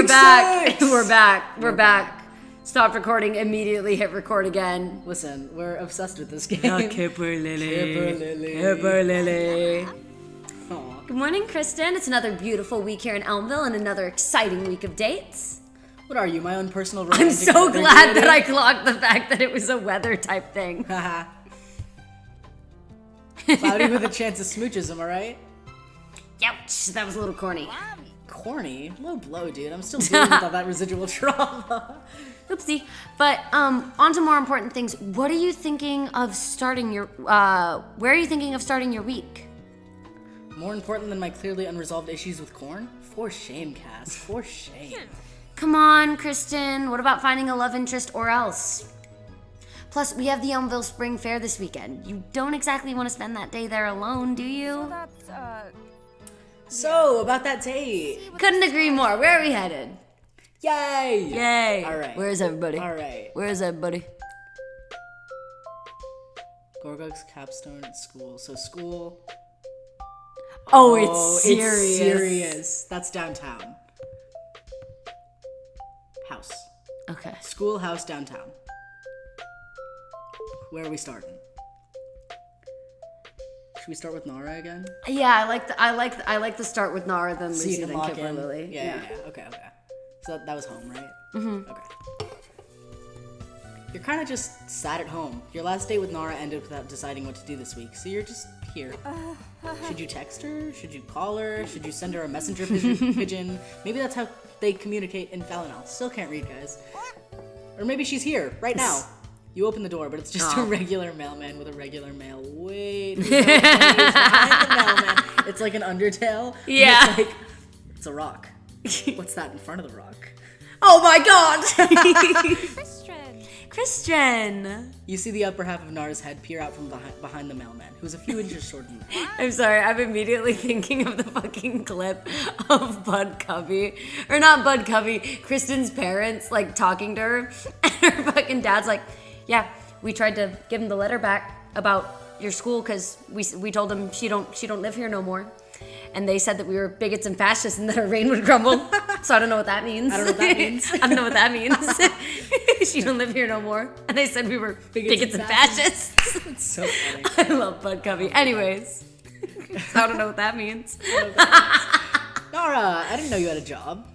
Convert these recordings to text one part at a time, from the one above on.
We're back. 6. We're back. Stopped recording, immediately hit record again. Listen, we're obsessed with this game. Kipper Lily. Aw. Good morning, Kristen. It's another beautiful week here in Elmville and another exciting week of dates. What are you, my own personal I'm romantic so weather glad deity? that I clocked the fact that it was a weather type thing. Haha. Cloudy with a chance of smooches, am I right? Ouch, that was a little corny. Corny? Low blow, dude. I'm still dealing with all that residual trauma. Oopsie. But on to more important things. What are you thinking of starting your, where are you thinking of starting your week? More important than my clearly unresolved issues with corn? For shame, Cass. For shame. Come on, Kristen. What about finding a love interest or else? Plus, we have the Elmville Spring Fair this weekend. You don't exactly want to spend that day there alone, do you? So, about that date. Couldn't agree more. Where are we headed? Yay! Yay! All right. Where's everybody? All right. Where's everybody? Gorgog's capstone at school. So school. Oh, it's serious. It's serious. That's downtown. House. Okay. Schoolhouse downtown. Where are we starting? Should we start with Nara again? Yeah, I like the start with Nara than So you Lucy can than lock Kipper in. Lily. Yeah. Okay. So that was home, right? Mm-hmm. Okay. You're kind of just sat at home. Your last date with Nara ended without deciding what to do this week, so you're just here. Should you text her? Should you call her? Should you send her a messenger pigeon? Maybe that's how they communicate in Falinal. Still can't read, guys. Or maybe she's here, right now. You open the door, but it's just a regular mailman with a regular mail. Wait, who's behind the mailman? It's like an Undertale. Yeah. It's a rock. What's that in front of the rock? Oh my god! Christian! You see the upper half of Nara's head peer out from behind the mailman, who's a few inches shorter than that. I'm sorry, I'm immediately thinking of the fucking clip of Bud Covey. Or not Bud Covey, Kristen's parents, like, talking to her. And her fucking dad's like, yeah, we tried to give him the letter back about your school because we told him she don't live here no more. And they said that we were bigots and fascists and that our rain would crumble. So I don't know what that means. I don't know what that means. I don't know what that means. She don't live here no more. And they said we were bigots and fascists. It's so funny. I love Bud Covey. Anyways, I don't know what that means. Nara, I didn't know you had a job.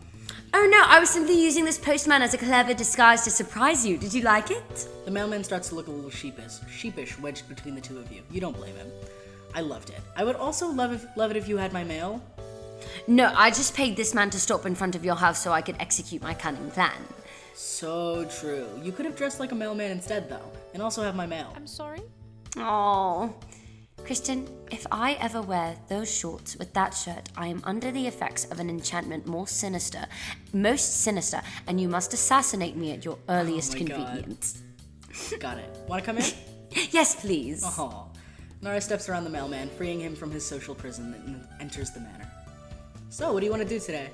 Oh no, I was simply using this postman as a clever disguise to surprise you. Did you like it? The mailman starts to look a little sheepish wedged between the two of you. You don't blame him. I loved it. I would also love it if you had my mail. No, I just paid this man to stop in front of your house so I could execute my cunning plan. So true. You could have dressed like a mailman instead, though, and also have my mail. I'm sorry? Oh, Kristen, if I ever wear those shorts with that shirt, I am under the effects of an enchantment most sinister, and you must assassinate me at your earliest my God. convenience. Got it. Want to come in? Yes, please. Oh. Nara steps around the mailman, freeing him from his social prison, and enters the manor. So, what do you want to do today?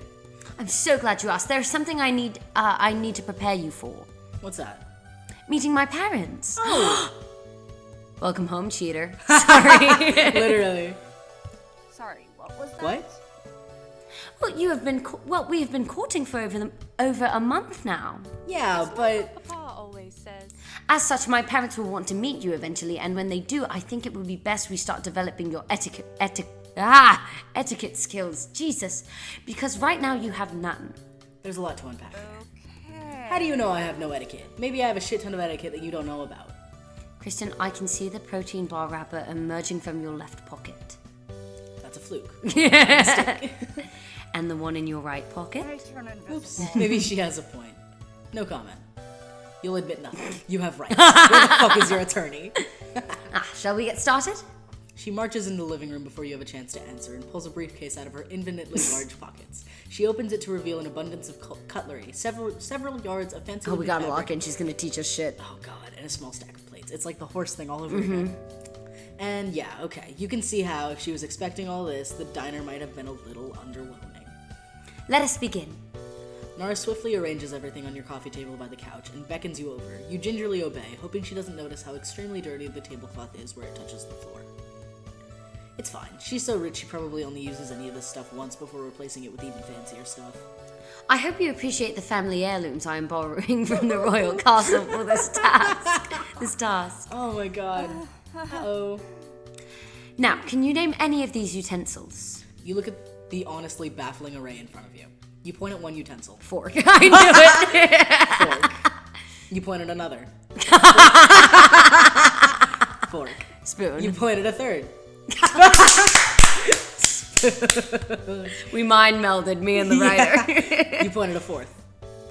I'm so glad you asked. There's something I need to prepare you for. What's that? Meeting my parents. Oh! Welcome home, cheater. Sorry. Literally. Sorry, what was that? What? Well, we have been courting for over a month now. Yeah, but... Papa always says. As such, my parents will want to meet you eventually, and when they do, I think it would be best we start developing your etiquette skills. Jesus. Because right now you have none. There's a lot to unpack here. Okay. How do you know I have no etiquette? Maybe I have a shit ton of etiquette that you don't know about. Kristen, I can see the protein bar wrapper emerging from your left pocket. That's a fluke. And the one in your right pocket? I turn invisible. Oops. Maybe she has a point. No comment. You'll admit nothing. You have rights. Where the fuck is your attorney? Shall we get started? She marches into the living room before you have a chance to answer and pulls a briefcase out of her infinitely large pockets. She opens it to reveal an abundance of cutlery, several yards of fancy. Oh, we gotta fabric. lock in. She's gonna teach us shit. Oh god, and a small stack of plates. It's like the horse thing all over again. And yeah, okay, you can see how if she was expecting all this, the diner might have been a little underwhelming. Let us begin. Nara swiftly arranges everything on your coffee table by the couch and beckons you over. You gingerly obey, hoping she doesn't notice how extremely dirty the tablecloth is where it touches the floor. It's fine. She's so rich she probably only uses any of this stuff once before replacing it with even fancier stuff. I hope you appreciate the family heirlooms I am borrowing from the royal castle for this task. Oh my god. Uh-oh. Now, can you name any of these utensils? You look at the honestly baffling array in front of you. You point at one utensil. Fork. I knew it. Fork. You point at another. Fork. Spoon. You point at a third. We mind melded, me and the writer. You point at a fourth.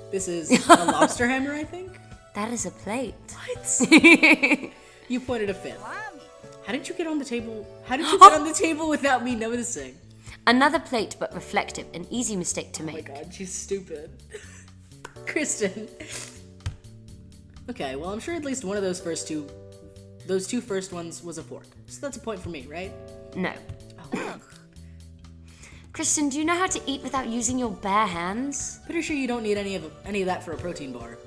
This is a lobster hammer, I think? That is a plate. What? You pointed a fifth. Mommy. How did you get on the table? How did you get on the table without me noticing? Another plate, but reflective, an easy mistake to Oh my make. god, she's stupid. Kristen. Okay, well, I'm sure at least one of those two first ones was a fork. So that's a point for me, right? No. Oh. Kristen, do you know how to eat without using your bare hands? Pretty sure you don't need any of that for a protein bar.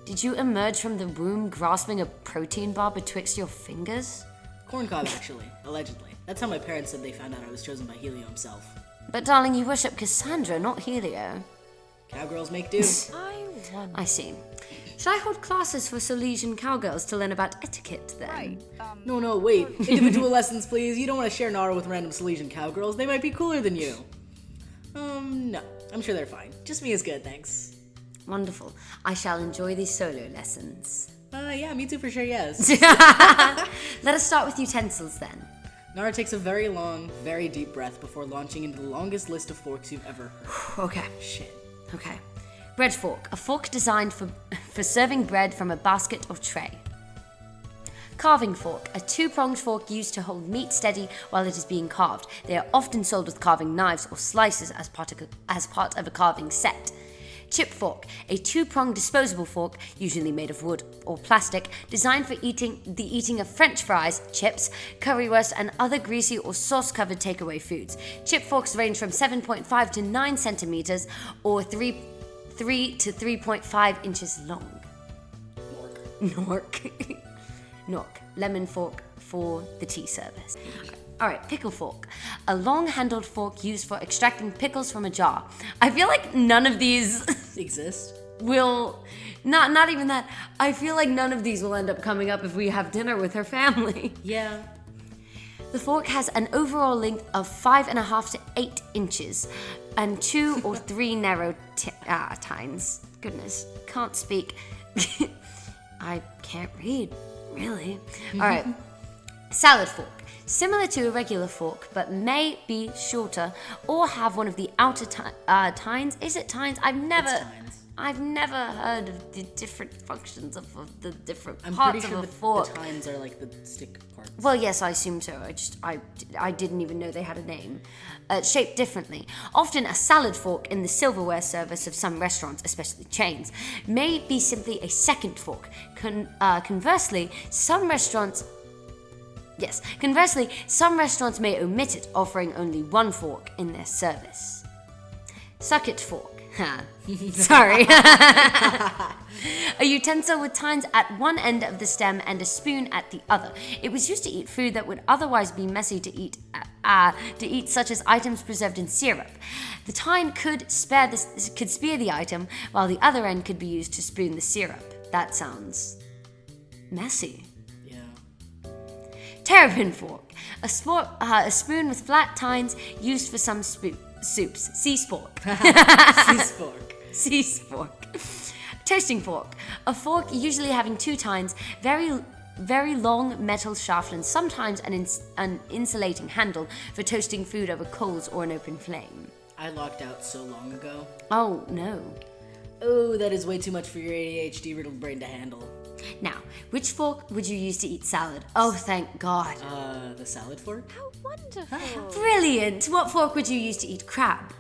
Did you emerge from the womb grasping a protein bar betwixt your fingers? Corncob, actually, allegedly. That's how my parents said they found out I was chosen by Helio himself. But darling, you worship Cassandra, not Helio. Cowgirls make do. I see. Should I hold classes for Silesian cowgirls to learn about etiquette then? Right. No, wait. Individual lessons, please. You don't want to share Nara with random Silesian cowgirls. They might be cooler than you. No. I'm sure they're fine. Just me is good, thanks. Wonderful. I shall enjoy these solo lessons. Yeah, me too for sure, yes. Let us start with utensils then. Nara takes a very long, very deep breath before launching into the longest list of forks you've ever heard. Okay. Shit. Okay. Bread fork. A fork designed for serving bread from a basket or tray. Carving fork. A two-pronged fork used to hold meat steady while it is being carved. They are often sold with carving knives or slices as part of a carving set. Chip fork. A two-pronged disposable fork, usually made of wood or plastic, designed for eating of French fries, chips, currywurst, and other greasy or sauce-covered takeaway foods. Chip forks range from 7.5 to 9 centimeters or 3 to 3.5 inches long. Nork. Lemon fork for the tea service. All right, pickle fork. A long-handled fork used for extracting pickles from a jar. I feel like none of these Exist? will, not even that. I feel like none of these will end up coming up if we have dinner with her family. Yeah. The fork has an overall length of 5.5 to 8 inches and 2 or 3 narrow tines. Goodness, can't speak. I can't read, really. All right, salad fork. Similar to a regular fork, but may be shorter or have one of the outer tines. Is it tines? I've never heard of the different functions of the different parts of a fork. The tines are like the stick parts. Well, yes, I assume so. I didn't even know they had a name. Shaped differently. Often a salad fork in the silverware service of some restaurants, especially chains, may be simply a second fork. Conversely, some restaurants may omit it, offering only one fork in their service. Suck it fork. Sorry. A utensil with tines at one end of the stem and a spoon at the other. It was used to eat food that would otherwise be messy to eat, such as items preserved in syrup. The tine could spear the item, while the other end could be used to spoon the syrup. That sounds messy. Yeah. Terrapin fork. A spoon with flat tines used for some soups. Sea spork. Sea spork. Toasting fork. A fork usually having 2 tines, very long metal shaft, and sometimes an insulating handle for toasting food over coals or an open flame. I locked out so long ago. Oh, no. Oh, that is way too much for your ADHD-riddled brain to handle. Now, which fork would you use to eat salad? Oh, thank God. The salad fork? How wonderful. Brilliant. What fork would you use to eat crab?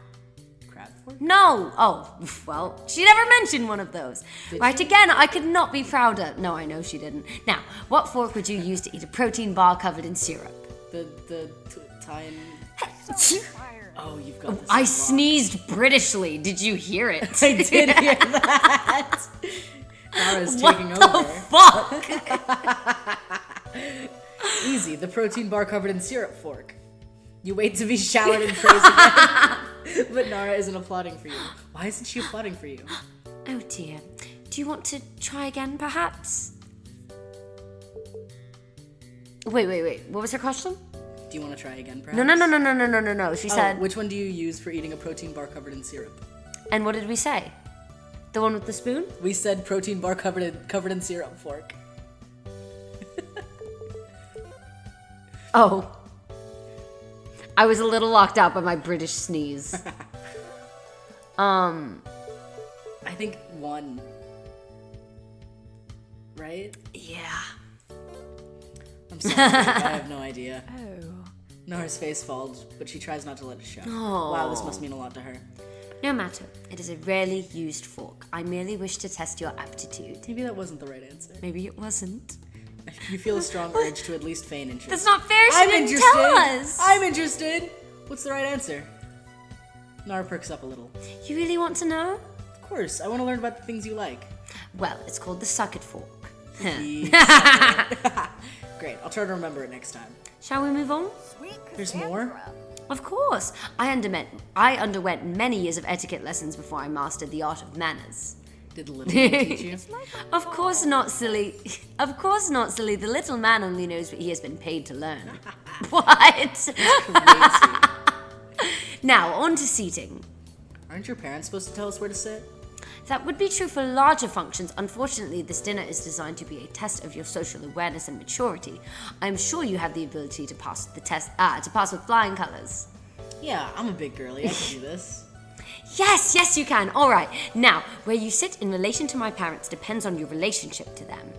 Crab fork? No. Oh, well, she never mentioned one of those. Right, again, I could not be prouder. No, I know she didn't. Now, what fork would you use to eat a protein bar covered in syrup? The tine... So inspiring. Oh, you've got this. I sneezed Britishly. Did you hear it? I did hear that. Nara's taking What the fuck? Easy, the protein bar covered in syrup fork. You wait to be showered in praise again. But Nara isn't applauding for you. Why isn't she applauding for you? Oh dear. Do you want to try again, perhaps? Wait. What was her question? Do you want to try again, perhaps? No. She said, Which one do you use for eating a protein bar covered in syrup? and what did we say? The one with the spoon? We said protein bar covered in syrup fork. Oh. I was a little locked out by my British sneeze. I think one. Right? Yeah. I'm sorry, I have no idea. Oh. Nara's face falls, but she tries not to let it show. Oh. Wow, this must mean a lot to her. No matter. It is a rarely used fork. I merely wish to test your aptitude. Maybe that wasn't the right answer. Maybe it wasn't. You feel a strong urge to at least feign interest. That's not fair. She I'm didn't interested. tell us. I'm interested. What's the right answer? Nara perks up a little. You really want to know? Of course, I want to learn about the things you like. Well, it's called the suck-it fork. Great, I'll try to remember it next time. Shall we move on? Sweet There's Cassandra. more? Of course. I underwent many years of etiquette lessons before I mastered the art of manners. Did the little one teach you? Of course not, silly. Of course not, silly. The little man only knows what he has been paid to learn. What? Crazy. Now, on to seating. Aren't your parents supposed to tell us where to sit? That would be true for larger functions. Unfortunately, this dinner is designed to be a test of your social awareness and maturity. I'm sure you have the ability to pass the test, to pass with flying colors. Yeah, I'm a big girly. I can do this. Yes, you can. All right. Now, where you sit in relation to my parents depends on your relationship to them.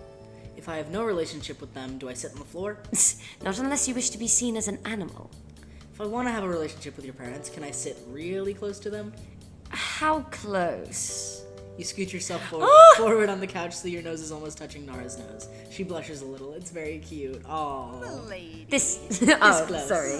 If I have no relationship with them, do I sit on the floor? Not unless you wish to be seen as an animal. If I want to have a relationship with your parents, can I sit really close to them? How close? You scoot yourself forward on the couch so your nose is almost touching Nara's nose. She blushes a little. It's very cute. Oh. Lady. This. Oh, close. sorry.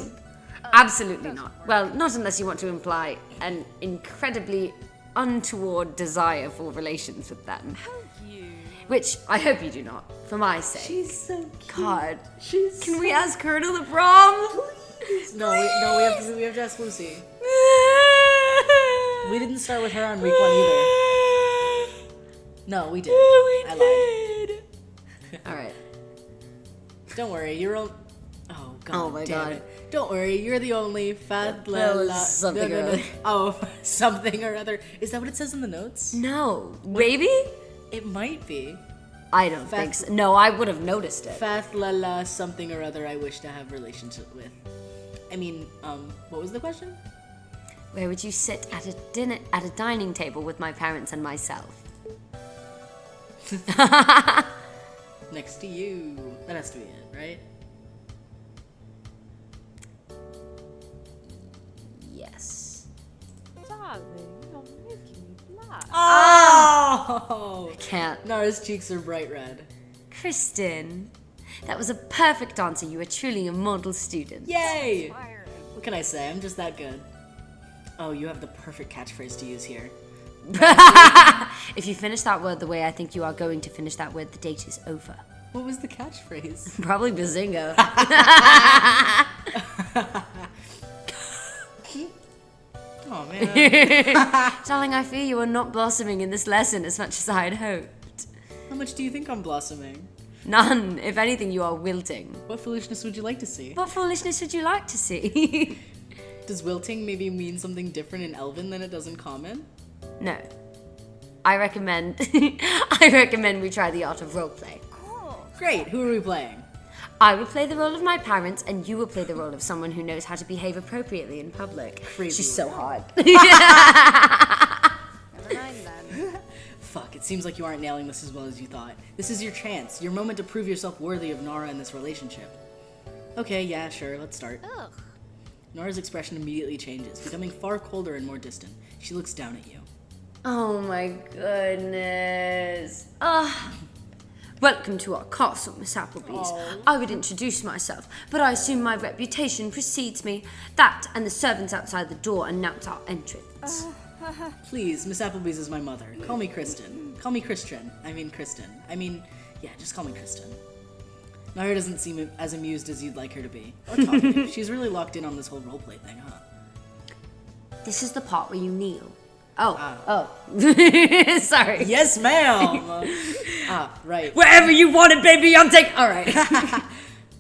Absolutely not. Well, not unless you want to imply an incredibly untoward desire for relations with them. How you. Which I hope you do not, for my sake. She's so cute. God. She's Can we ask her to the prom? No, we have to ask Lucy. We didn't start with her on week 1 either. No, we did. I lied. All right. Don't worry, you're all. Oh God. Oh my damn God. It. Don't worry, you're the only fat something or other. Oh, something or other. Is that what it says in the notes? No. Maybe? It might be. I don't think so. No, I would have noticed it. Fat la la something or other I wish to have relationship with. I mean, what was the question? Where would you sit at a dining table with my parents and myself? Next to you. That has to be it, right? Yes. Darling, you're making me blush. Oh! Can't. Nara's cheeks are bright red. Kristen, that was a perfect answer. You are truly a model student. Yay! Inspiring. What can I say? I'm just that good. Oh, you have the perfect catchphrase to use here. If you finish that word the way I think you are going to finish that word, the date is over. What was the catchphrase? Probably bazinga. Oh man. Darling, I fear you are not blossoming in this lesson as much as I had hoped. How much do you think I'm blossoming? None. If anything, you are wilting. What foolishness would you like to see? What foolishness would you like to see? Does wilting maybe mean something different in Elven than it does in Common? No. I recommend we try the art of roleplay. Cool. Great, who are we playing? I will play the role of my parents, and you will play the role of someone who knows how to behave appropriately in public. Crazy She's so hot. Never mind then. Fuck, it seems like you aren't nailing this as well as you thought. This is your chance, your moment to prove yourself worthy of Nara in this relationship. Okay, yeah, sure, let's start. Ugh. Nora's expression immediately changes, becoming far colder and more distant. She looks down at you. Oh my goodness. Welcome to our castle, Miss Appleby's. I would introduce myself, but I assume my reputation precedes me. That and the servants outside the door announce our entrance. Please, Miss Appleby's is my mother. Call me Kristen. Call me Christian. Yeah, just call me Kristen. Nara doesn't seem as amused as you'd like her to be. Or talkative. She's really locked in on this whole roleplay thing, huh? This is the part where you kneel. Oh. Sorry. Yes, ma'am. Right. Wherever you want it, baby, I'm taking. All right.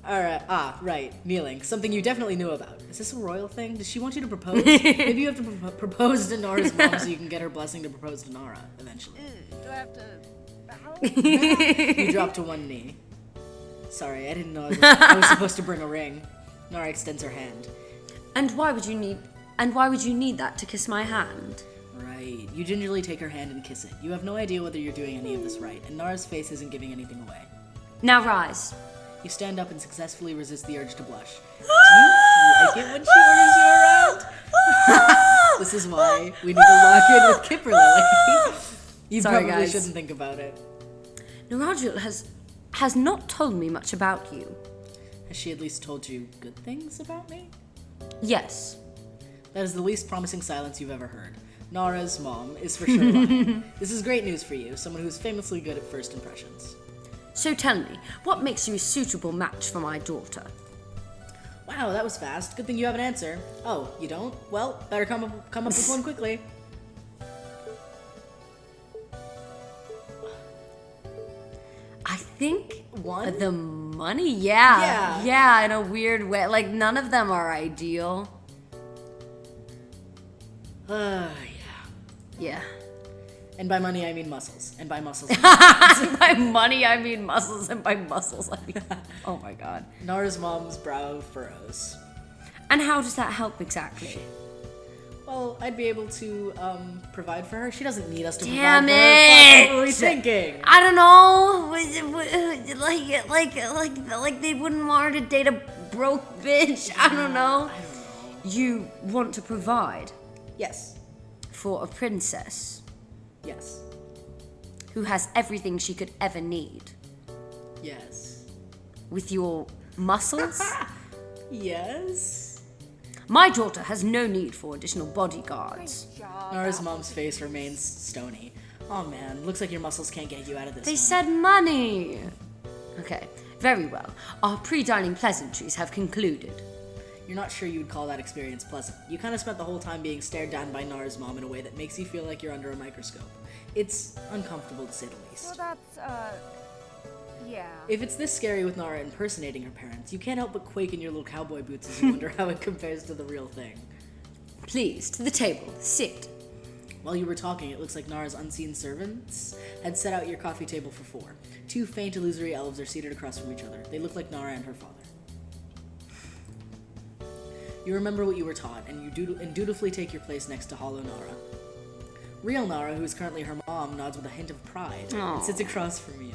All right. Right. Kneeling. Something you definitely knew about. Is this a royal thing? Does she want you to propose? Maybe you have to propose to Nara's mom so you can get her blessing to propose to Nara eventually. Do I have to bow? You drop to one knee. Sorry, I didn't know I was supposed to bring a ring. Nara extends her hand. And why would you need that to kiss my hand? Right. You gingerly take her hand and kiss it. You have no idea whether you're doing any of this right, and Nara's face isn't giving anything away. Now rise. You stand up and successfully resist the urge to blush. Do you like it when she orders you around? This is why we need to lock in with Kipperly. You Sorry, probably guys. shouldn't think about it. NARAAA has not told me much about you. Has she at least told you good things about me? Yes. That is the least promising silence you've ever heard. Nara's mom is for sure lying. This is great news for you, someone who's famously good at first impressions. So tell me, what makes you a suitable match for my daughter? Wow, that was fast. Good thing you have an answer. Oh, you don't? Well, better come up with one quickly. I think One? the money, yeah, in a weird way. Like none of them are ideal. Yeah. Yeah. And by money, I mean muscles. And by muscles, By money, I mean muscles, and by muscles, I mean. Oh my god. Nara's mom's brow furrows. And how does that help exactly? Well, I'd be able to provide for her. She doesn't need us to Damn provide for her. What were we it! thinking? I don't know. Like they wouldn't want her to date a broke bitch. I don't know. I don't know. You want to provide Yes. for a princess Yes. who has everything she could ever need Yes. with your muscles. Yes. My daughter has no need for additional bodyguards. Nara's mom's face remains stony. Oh man, looks like your muscles can't get you out of this They one. said money. Okay, very well. Our pre-dining pleasantries have concluded. You're not sure you would call that experience pleasant. You kind of spent the whole time being stared down by Nara's mom in a way that makes you feel like you're under a microscope. It's uncomfortable to say the So least. that's, yeah. If it's this scary with Nara impersonating her parents, you can't help but quake in your little cowboy boots as you wonder how it compares to the real thing. Please, to the table. Sit. While you were talking, it looks like Nara's unseen servants had set out your coffee table for 4. 2 faint, illusory elves are seated across from each other. They look like Nara and her father. You remember what you were taught, and you dutifully take your place next to Hollow Nara. Real Nara, who is currently her mom, nods with a hint of pride and sits across from you.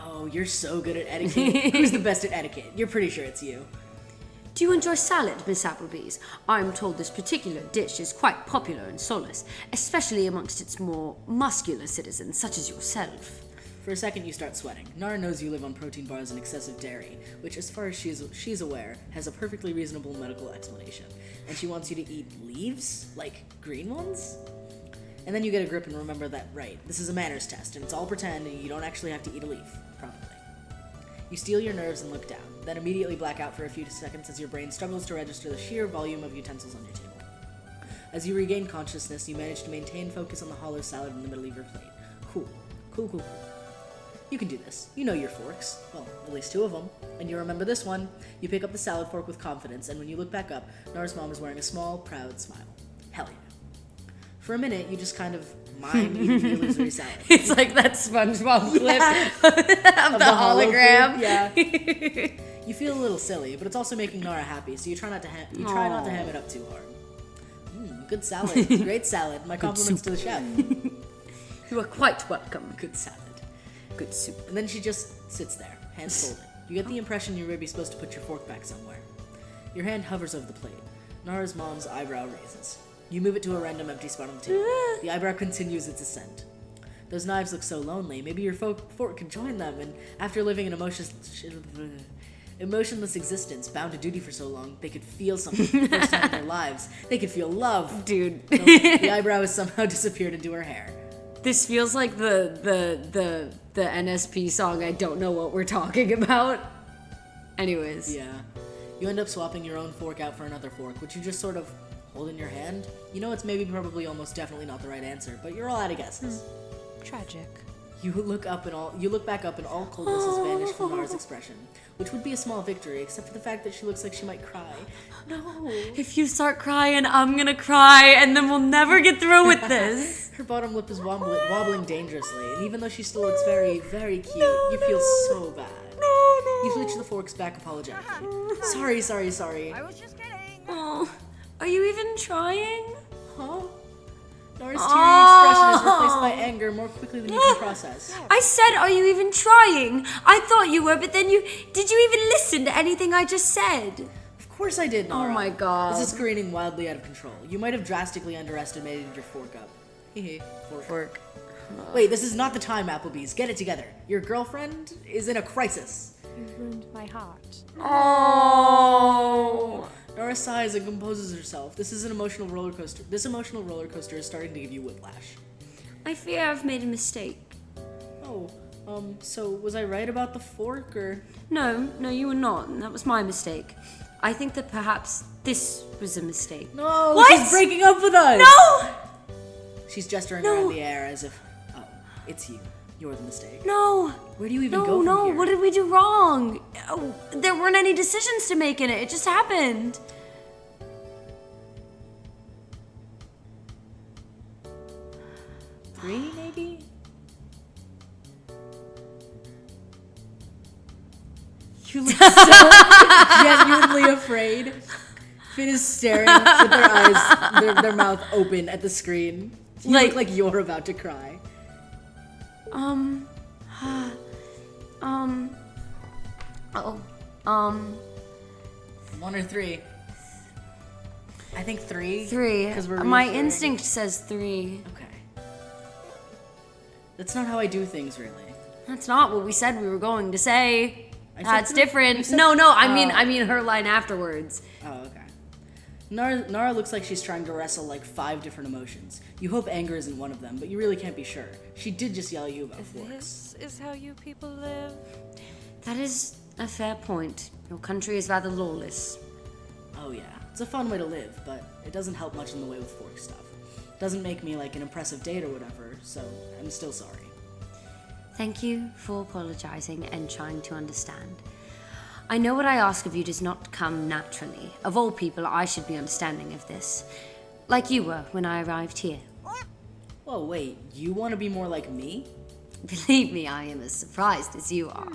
Oh, you're so good at etiquette. Who's the best at etiquette? You're pretty sure it's you. Do you enjoy salad, Miss Appleby's? I'm told this particular dish is quite popular in Solace, especially amongst its more muscular citizens, such as yourself. For a second, you start sweating. Nara knows you live on protein bars and excessive dairy, which, as far as she's aware, has a perfectly reasonable medical explanation. And she wants you to eat leaves? Like green ones? And then you get a grip and remember that, right, this is a manners test, and it's all pretend, and you don't actually have to eat a leaf, probably. You steel your nerves and look down, then immediately black out for a few seconds as your brain struggles to register the sheer volume of utensils on your table. As you regain consciousness, you manage to maintain focus on the hollow salad in the middle of your plate. Cool. Cool. You can do this. You know your forks. Well, at least 2 of them. And you remember this one. You pick up the salad fork with confidence, and when you look back up, Nara's mom is wearing a small, proud smile. Hell yeah. For a minute, you just kind of mime eating the illusory salad. It's like that SpongeBob clip of the hollow hologram. food, yeah. You feel a little silly, but it's also making Nara happy, so you try not to ham it up too hard. Good salad. Great salad. My compliments to the chef. You are quite welcome. Good salad. Good soup. And then she just sits there, hands folded. You get the impression you're maybe supposed to put your fork back somewhere. Your hand hovers over the plate. Nara's mom's eyebrow raises. You move it to a random empty spot on the table. The eyebrow continues its ascent. Those knives look so lonely. Maybe your fork could join them, and after living an emotionless existence, bound to duty for so long, they could feel something for the first time in their lives. They could feel love. Dude. The eyebrow has somehow disappeared into her hair. This feels like the NSP song, I don't know what we're talking about. Anyways. Yeah. You end up swapping your own fork out for another fork, which you just sort of Holding your hand? You know it's maybe probably almost definitely not the right answer, but you're all out of guesses. Tragic. You look back up and all coldness has vanished from Nara's expression, which would be a small victory, except for the fact that she looks like she might cry. No. If you start crying, I'm gonna cry, and then we'll never get through with this. Her bottom lip is wobbling dangerously, and even though she still looks very, very cute, you feel so bad. You switch the forks back apologetically. Sorry. I was just kidding. Oh, are you even trying? Huh? Nara's teary expression is replaced by anger more quickly than you can process. I said, are you even trying? I thought you were, but then did you even listen to anything I just said? Of course I did, Nara. Oh my god. This is screening wildly out of control. You might have drastically underestimated your fork up. Hehe, fork. Wait, this is not the time, Applebee's. Get it together. Your girlfriend is in a crisis. You ruined my heart. Oh. Nara sighs and composes herself. This is an emotional roller coaster. This emotional roller coaster is starting to give you whiplash. I fear I've made a mistake. Oh, so was I right about the fork, or? No, you were not. That was my mistake. I think that perhaps this was a mistake. No, What? she's breaking up with us! No! She's gesturing No. around the air as if, oh, it's you. You're the mistake. No! Where do you even go from here? What did we do wrong? Oh, there weren't any decisions to make in it. It just happened. Three, maybe? You look so genuinely afraid. Finn is staring with their eyes, their mouth open at the screen. You look like you're about to cry. One or three? I think three. Three. Because we're My reassuring. instinct says three. Okay. That's not how I do things, really. That's not what we said we were going to say. I said That's three? You different. said- No, I mean her line afterwards. Oh, okay. Nara looks like she's trying to wrestle like 5 different emotions. You hope anger isn't one of them, but you really can't be sure. She did just yell at you about forks. This is how you people live. That is a fair point. Your country is rather lawless. Oh yeah, it's a fun way to live, but it doesn't help much in the way with fork stuff. Doesn't make me like an impressive date or whatever, so I'm still sorry. Thank you for apologizing and trying to understand. I know what I ask of you does not come naturally. Of all people, I should be understanding of this. Like you were when I arrived here. Whoa, wait, you want to be more like me? Believe me, I am as surprised as you are.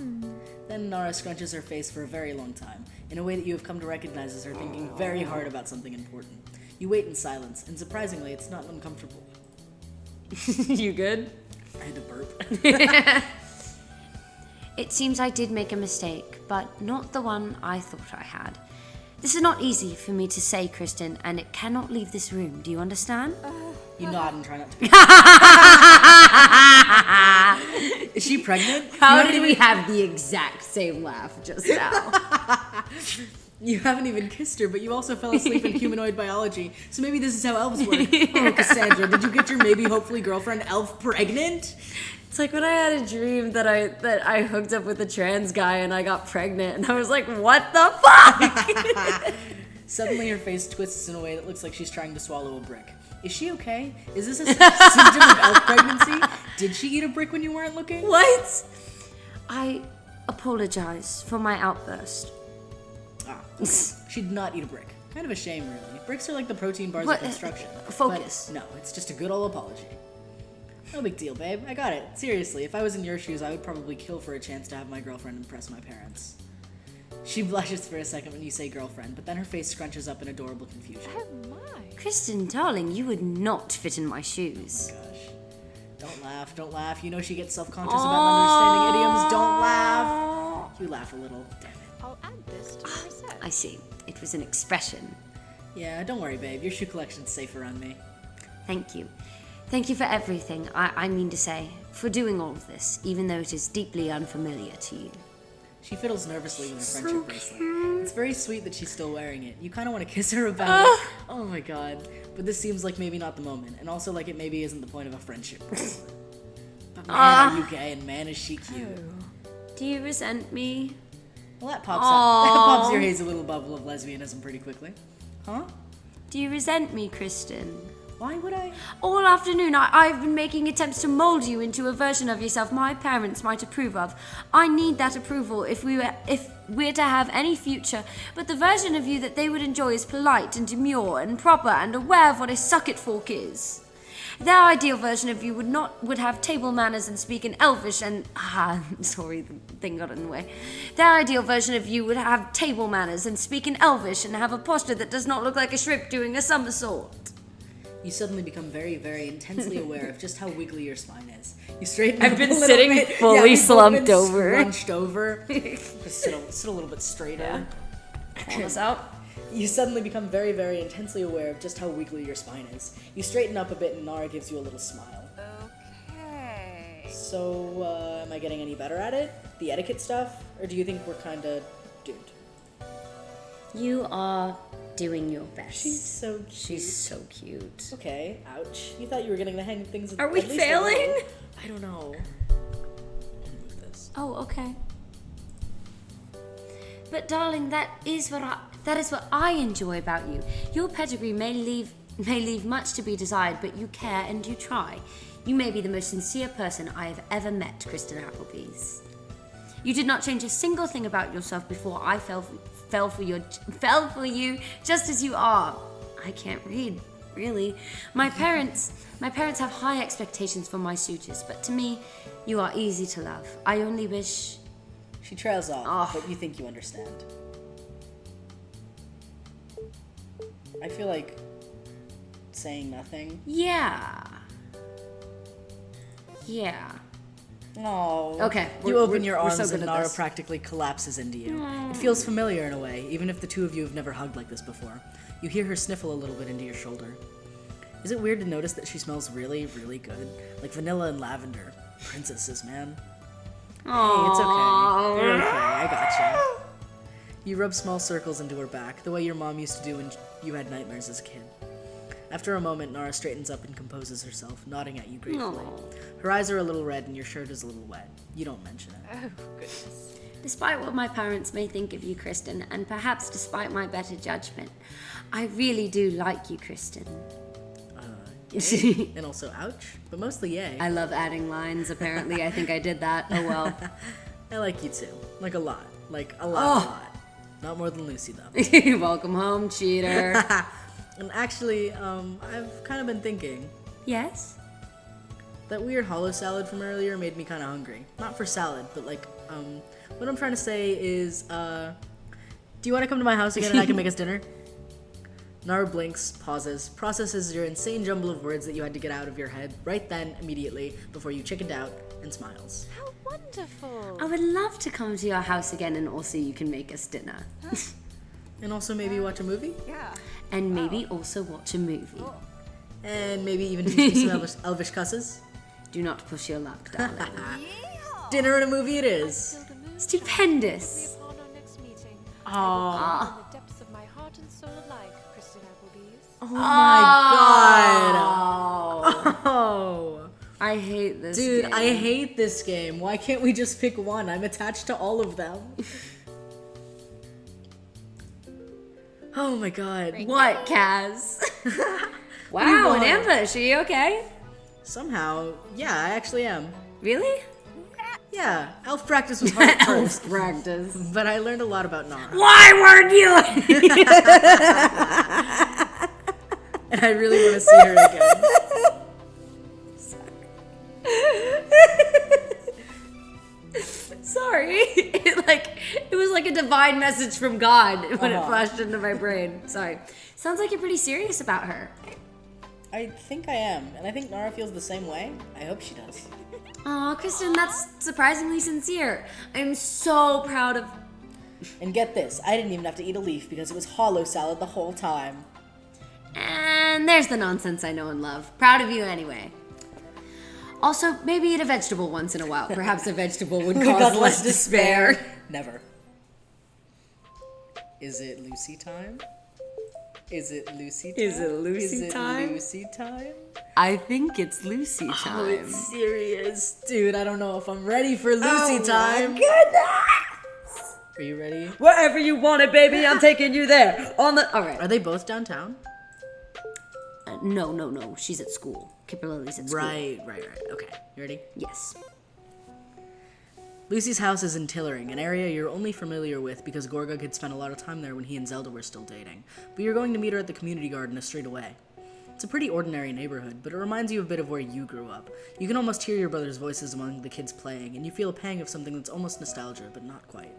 Then Nara scrunches her face for a very long time, in a way that you have come to recognize as her thinking very hard about something important. You wait in silence, and surprisingly, it's not uncomfortable. You good? I had to burp. It seems I did make a mistake, but not the one I thought I had. This is not easy for me to say, Kristen, and it cannot leave this room. Do you understand? You nod and try not to be. Is she pregnant? How did we have the exact same laugh just now? You haven't even kissed her, but you also fell asleep in humanoid biology, so maybe this is how elves work. Oh, Cassandra, did you get your maybe hopefully girlfriend elf pregnant? It's like when I had a dream that I hooked up with a trans guy and I got pregnant, and I was like, what the fuck? Suddenly her face twists in a way that looks like she's trying to swallow a brick. Is she okay? Is this a symptom of elf pregnancy? Did she eat a brick when you weren't looking? What? I apologize for my outburst. Ah, okay. She did not eat a brick. Kind of a shame, really. Bricks are like the protein bars What? of construction. Focus. But no, it's just a good old apology. No big deal, babe. I got it. Seriously, if I was in your shoes, I would probably kill for a chance to have my girlfriend impress my parents. She blushes for a second when you say girlfriend, but then her face scrunches up in adorable confusion. Oh my. Kristen, darling, you would not fit in my shoes. Gosh. Don't laugh, don't laugh. You know she gets self-conscious about understanding idioms. Don't laugh. You laugh a little. Damn it. I'll add this to my set. I see. It was an expression. Yeah, don't worry, babe. Your shoe collection's safe around me. Thank you. Thank you for everything. I mean to say, for doing all of this, even though it is deeply unfamiliar to you. She fiddles nervously with her friendship bracelet. It's very sweet that she's still wearing it. You kind of want to kiss her about it. Oh my god. But this seems like maybe not the moment, and also like it maybe isn't the point of a friendship bracelet. But man, are you gay, and man, is she cute. Do you resent me? Well, that pops up. That pops your hazy little bubble of lesbianism pretty quickly. Huh? Do you resent me, Kristen? Why would I? All afternoon, I've been making attempts to mold you into a version of yourself my parents might approve of. I need that approval if we're to have any future, but the version of you that they would enjoy is polite and demure and proper and aware of what a suck-it fork is. Their ideal version of you would have table manners and speak in Elvish and sorry, the thing got in the way. Their ideal version of you would have table manners and speak in Elvish and have a posture that does not look like a shrimp doing a somersault. You suddenly become very, very intensely aware of just how wiggly your spine is. You straighten I've up been a little sitting bit. fully we've both slumped been over. Scrunched over. Just sit a little bit straighter. Pull this out. You suddenly become very, very intensely aware of just how wiggly your spine is. You straighten up a bit and Nara gives you a little smile. Okay. So, am I getting any better at it? The etiquette stuff? Or do you think we're kinda doomed? You are doing your best. She's so cute. She's so cute. Okay, ouch. You thought you were getting the hang of things. Are we at least failing? a little. I don't know. I'll move this. Oh, okay. But darling, that is what I enjoy about you. Your pedigree may leave much to be desired, but you care and you try. You may be the most sincere person I have ever met, Kristen Applebee's. You did not change a single thing about yourself before I fell for you just as you are. I can't read, really. My parents have high expectations for my suitors, but to me, you are easy to love. I only wish. She trails off, Oh. but you think you understand. I feel like saying nothing. Yeah. Oh. Okay, You we're- open your we're arms so good and at Nara this. practically collapses into you. It feels familiar in a way, even if the two of you have never hugged like this before. You hear her sniffle a little bit into your shoulder. Is it weird to notice that she smells really, really good? Like vanilla and lavender. Princesses, man. Hey, it's okay. You're okay. I gotcha. You rub small circles into her back, the way your mom used to do when you had nightmares as a kid. After a moment, Nara straightens up and composes herself, nodding at you gratefully. Her eyes are a little red and your shirt is a little wet. You don't mention it. Oh, goodness. Despite what my parents may think of you, Kristen, and perhaps despite my better judgment, I really do like you, Kristen. And also, ouch, but mostly yay. I love adding lines, apparently. I think I did that. Oh well. I like you too. Like a lot. Like a lot. Not more than Lucy, though. Welcome home, cheater. And actually, I've kind of been thinking Yes? that weird hollow salad from earlier made me kind of hungry. Not for salad, but like, what I'm trying to say is, do you want to come to my house again and I can make us dinner? Nara blinks, pauses, processes your insane jumble of words that you had to get out of your head right then, immediately, before you chickened out, and smiles. How wonderful. I would love to come to your house again and also you can make us dinner. And also maybe watch a movie? Yeah. And maybe also watch a movie. And maybe even teach me some Elvish cusses? Do not push your luck, darling. Yeehaw. Dinner and a movie it is. Till the moon Stupendous. upon our next meeting. Aww. In the depths of my heart and soul alike, Kristen Applebee's. Oh my god. Oh. Oh. I hate this Dude, game. I hate this game. Why can't we just pick one? I'm attached to all of them. Oh my god. What, Kaz? Wow, an won. ambush. Are you okay? Somehow, yeah, I actually am. Really? Yeah, elf practice was hard at first, Practice. but I learned a lot about Nara. Why weren't you? And I really want to see her again. Sorry. It was like a divine message from God when it flashed into my brain. Sorry. Sounds like you're pretty serious about her. I think I am, and I think Nara feels the same way. I hope she does. Aw, Kristen, that's surprisingly sincere. I'm so proud of... And get this, I didn't even have to eat a leaf because it was hollow salad the whole time. And there's the nonsense I know and love. Proud of you anyway. Also, maybe eat a vegetable once in a while. Perhaps a vegetable would cause less despair. Never. Is it Lucy time? Is it Lucy time? Is it Lucy time? Is it Lucy time? I think it's Lucy time. Oh, it's serious. Dude, I don't know if I'm ready for Lucy time. Goodness! Are you ready? Wherever you want it, baby, I'm taking you there. All right. Are they both downtown? No. She's at school. Kipper Lily's at school. Right. Okay, you ready? Yes. Lucy's house is in Tillering, an area you're only familiar with because Gorgug had spent a lot of time there when he and Zelda were still dating. But you're going to meet her at the community garden a street away. It's a pretty ordinary neighborhood, but it reminds you a bit of where you grew up. You can almost hear your brother's voices among the kids playing, and you feel a pang of something that's almost nostalgia, but not quite.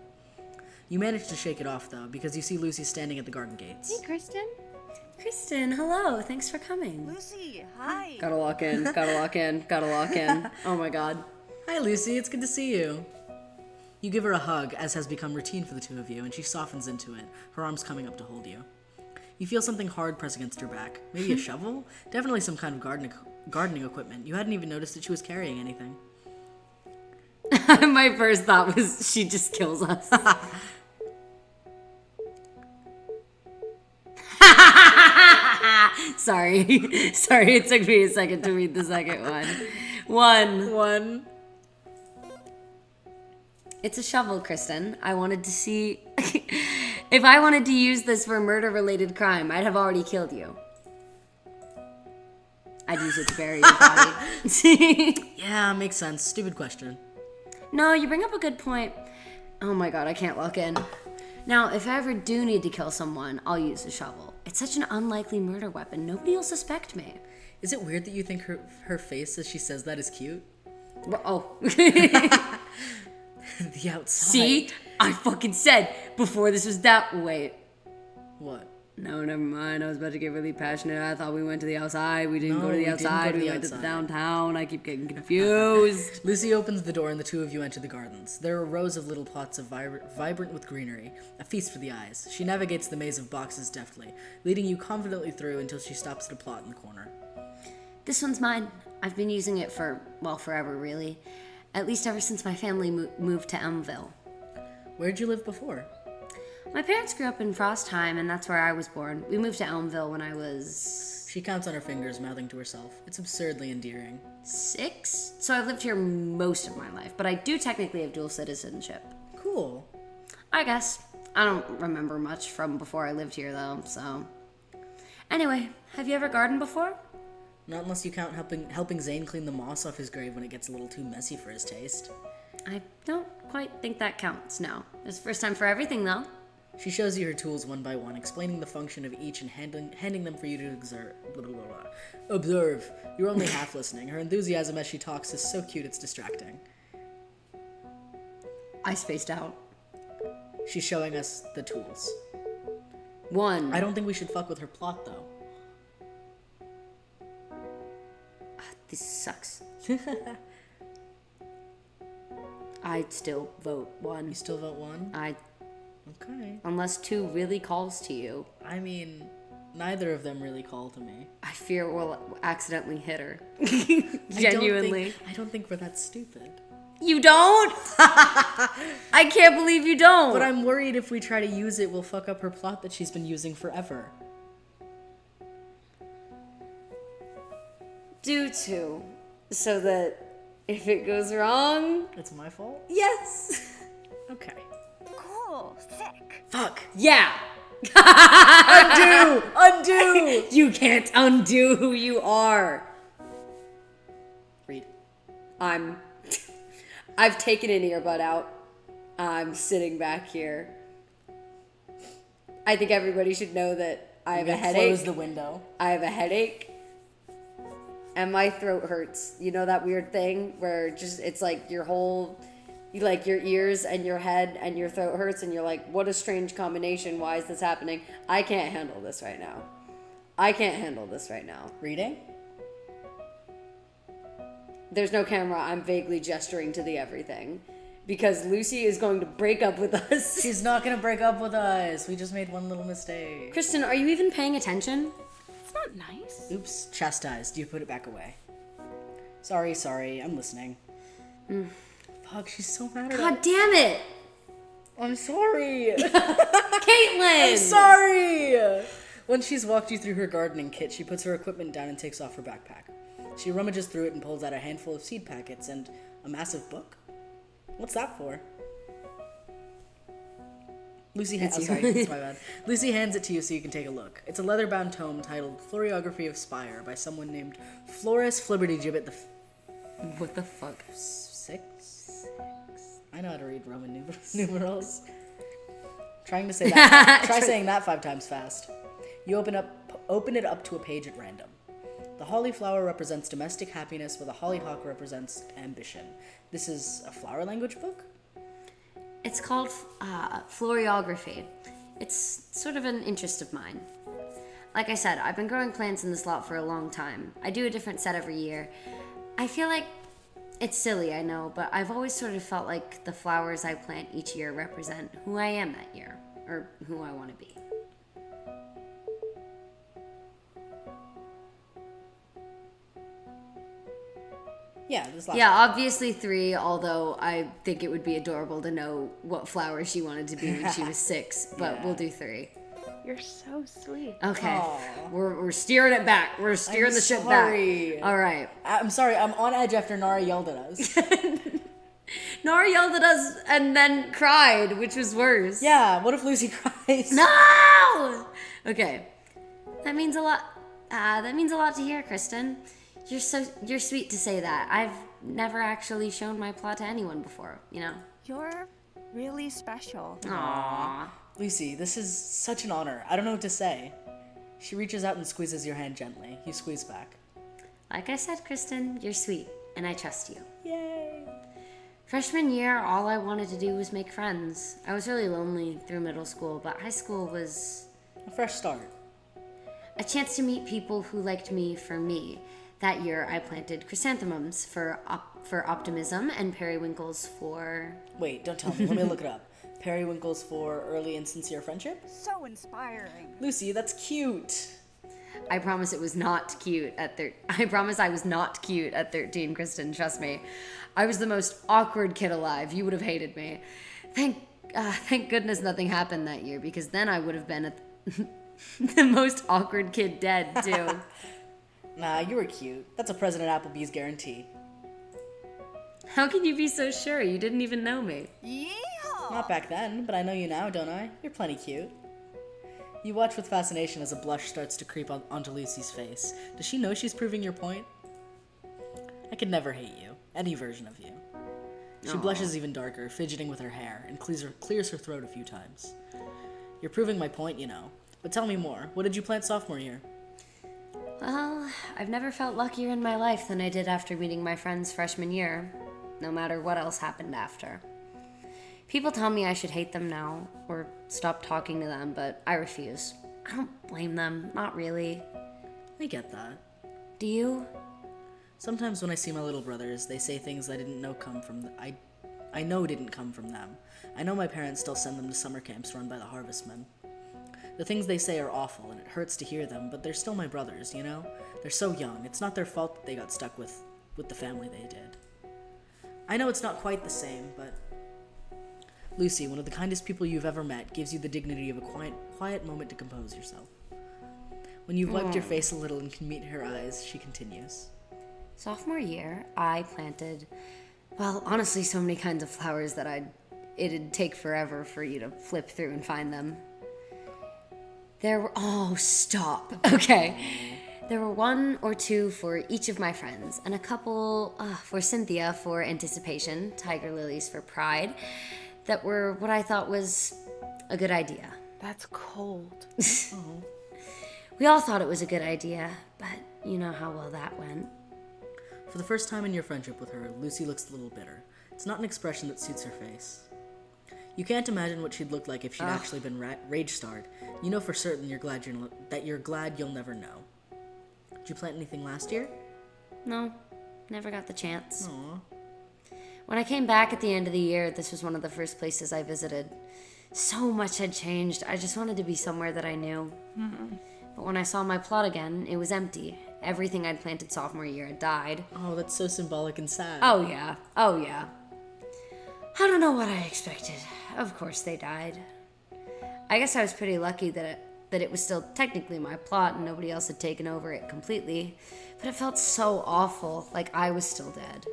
You manage to shake it off, though, because you see Lucy standing at the garden gates. Hey, Kristen. Kristen, hello. Thanks for coming. Lucy, hi. Gotta lock in. Oh my god. Hi, Lucy. It's good to see you. You give her a hug, as has become routine for the two of you, and she softens into it, her arms coming up to hold you. You feel something hard press against her back. Maybe a shovel? Definitely some kind of gardening equipment. You hadn't even noticed that she was carrying anything. My first thought was she just kills us. Sorry, it took me a second to read the second one. One. It's a shovel, Kristen. I wanted to see... If I wanted to use this for a murder-related crime, I'd have already killed you. I'd use it to bury your body. Yeah, makes sense. Stupid question. No, you bring up a good point. Oh my god, I can't look in. Now, if I ever do need to kill someone, I'll use a shovel. It's such an unlikely murder weapon. Nobody will suspect me. Is it weird that you think her face as she says that is cute? Oh. The outside. See? I fucking said before this was that. Wait. What? No, never mind. I was about to get really passionate. I thought we went to the outside. We didn't No, go to the we didn't go outside. to the We went to the outside. downtown. I keep getting confused. Lucy opens the door and the two of you enter the gardens. There are rows of little plots of vibrant with greenery, a feast for the eyes. She navigates the maze of boxes deftly, leading you confidently through until she stops at a plot in the corner. This one's mine. I've been using it for, well, forever, really. At least ever since my family moved to Elmville. Where'd you live before? My parents grew up in Frostheim, and that's where I was born. We moved to Elmville when I was... She counts on her fingers, mouthing to herself. It's absurdly endearing. 6? So I've lived here most of my life, but I do technically have dual citizenship. Cool. I guess. I don't remember much from before I lived here, though, so... Anyway, have you ever gardened before? Not unless you count helping Zane clean the moss off his grave when it gets a little too messy for his taste. I don't quite think that counts, no. It's the first time for everything, though. She shows you her tools one by one, explaining the function of each and handing them for you to observe. You're only half listening. Her enthusiasm as she talks is so cute it's distracting. I spaced out. She's showing us the tools. 1. I don't think we should fuck with her plot, though. This sucks. I'd still vote 1. You still vote 1? Okay. Unless 2 really calls to you. I mean, neither of them really call to me. I fear we'll accidentally hit her. I Genuinely. don't think we're that stupid. You don't? I can't believe you don't. But I'm worried if we try to use it, we'll fuck up her plot that she's been using forever. Do 2. So that if it goes wrong... It's my fault? Yes. Okay. Cool, sick. Fuck. Yeah. Undo! You can't undo who you are. Read. I've taken an earbud out. I'm sitting back here. I think everybody should know that I have a headache. Close the window. I have a headache. And my throat hurts. You know that weird thing where just it's like your whole, like your ears and your head and your throat hurts and you're like, what a strange combination. Why is this happening? I can't handle this right now. Reading? There's no camera. I'm vaguely gesturing to the everything. Because Lucy is going to break up with us. She's not gonna break up with us. We just made one little mistake. Kristen, are you even paying attention? It's not nice. Oops, chastised. You put it back away. Sorry, I'm listening. Fuck, she's so mad at us. God damn it! I'm sorry. Caitlin! I'm sorry! When she's walked you through her gardening kit, she puts her equipment down and takes off her backpack. She rummages through it and pulls out a handful of seed packets and a massive book. What's that for? Lucy, It's you. sorry, it's my bad. Lucy hands it to you so you can take a look. It's a leather-bound tome titled "Floriography of Spire" by someone named Florus Flibbertigibbet the What the fuck? Six. I know how to read Roman numerals. Trying to say that. Try saying that 5 times fast. You open it up to a page at random. The holly flower represents domestic happiness, while the hollyhock represents ambition. This is a flower language book? It's called Floriography. It's sort of an interest of mine. Like I said, I've been growing plants in this lot for a long time. I do a different set every year. I feel like it's silly, I know, but I've always sort of felt like the flowers I plant each year represent who I am that year, or who I want to be. Yeah, this last Yeah, obviously 3, although I think it would be adorable to know what flower she wanted to be when she was 6, but Yeah. we'll do 3. You're so sweet. Okay, Aw. we're steering it back. We're steering I'm the ship sorry. back. All right. I'm sorry, I'm on edge after Nara yelled at us. Nora yelled at us and then cried, which was worse. Yeah, what if Lucy cries? No! Okay. That means a lot. That means a lot to hear, Kristen. You're sweet to say that. I've never actually shown my plot to anyone before, you know? You're really special. Aww. Lucy, this is such an honor. I don't know what to say. She reaches out and squeezes your hand gently. You squeeze back. Like I said, Kristen, you're sweet, and I trust you. Yay! Freshman year, all I wanted to do was make friends. I was really lonely through middle school, but high school was A fresh start. a chance to meet people who liked me for me. That year, I planted chrysanthemums for optimism and periwinkles for... Wait, don't tell me. Let me look it up. Periwinkles for early and sincere friendship? So inspiring. Lucy, that's cute. I promise it was not cute at I promise I was not cute at 13, Kristen. Trust me. I was the most awkward kid alive. You would have hated me. Thank goodness nothing happened that year, because then I would have been the most awkward kid dead, too. Nah, you were cute. That's a President Applebee's guarantee. How can you be so sure? You didn't even know me. Yeehaw! Not back then, but I know you now, don't I? You're plenty cute. You watch with fascination as a blush starts to creep onto Lucy's face. Does she know she's proving your point? I could never hate you. Any version of you. She blushes even darker, fidgeting with her hair, and clears her throat a few times. You're proving my point, you know. But tell me more. What did you plant sophomore year? Well, I've never felt luckier in my life than I did after meeting my friends freshman year, no matter what else happened after. People tell me I should hate them now, or stop talking to them, but I refuse. I don't blame them, not really. I get that. Do you? Sometimes when I see my little brothers, they say things I didn't know come from I know didn't come from them. I know my parents still send them to summer camps run by the harvestmen. The things they say are awful, and it hurts to hear them, but they're still my brothers, you know? They're so young. It's not their fault that they got stuck with the family they did. I know it's not quite the same, but... Lucy, one of the kindest people you've ever met, gives you the dignity of a quiet moment to compose yourself. When you've wiped your face a little and can meet her eyes, she continues. Sophomore year, I planted, well, honestly, so many kinds of flowers that it'd take forever for you to flip through and find them. Oh, stop. Okay. There were 1 or 2 for each of my friends, and a couple for Cynthia for anticipation, tiger lilies for pride, that were what I thought was a good idea. That's cold. We all thought it was a good idea, but you know how well that went. For the first time in your friendship with her, Lucy looks a little bitter. It's not an expression that suits her face. You can't imagine what she'd look like if she'd actually been rage-starred. You know for certain you're glad you'll never know. Did you plant anything last year? No, never got the chance. Aw. When I came back at the end of the year, this was one of the first places I visited. So much had changed. I just wanted to be somewhere that I knew. But when I saw my plot again, it was empty. Everything I'd planted sophomore year had died. Oh, that's so symbolic and sad. Oh yeah. I don't know what I expected. Of course they died. I guess I was pretty lucky that it was still technically my plot and nobody else had taken over it completely. But it felt so awful, like I was still dead.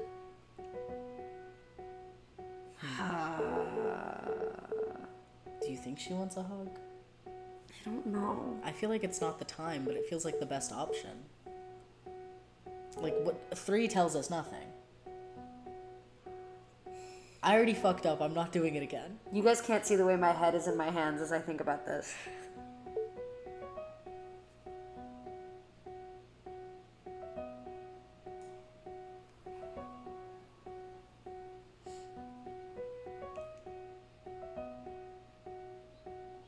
Do you think she wants a hug? I don't know. I feel like it's not the time, but it feels like the best option. Like, what 3 tells us nothing. I already fucked up. I'm not doing it again. You guys can't see the way my head is in my hands as I think about this.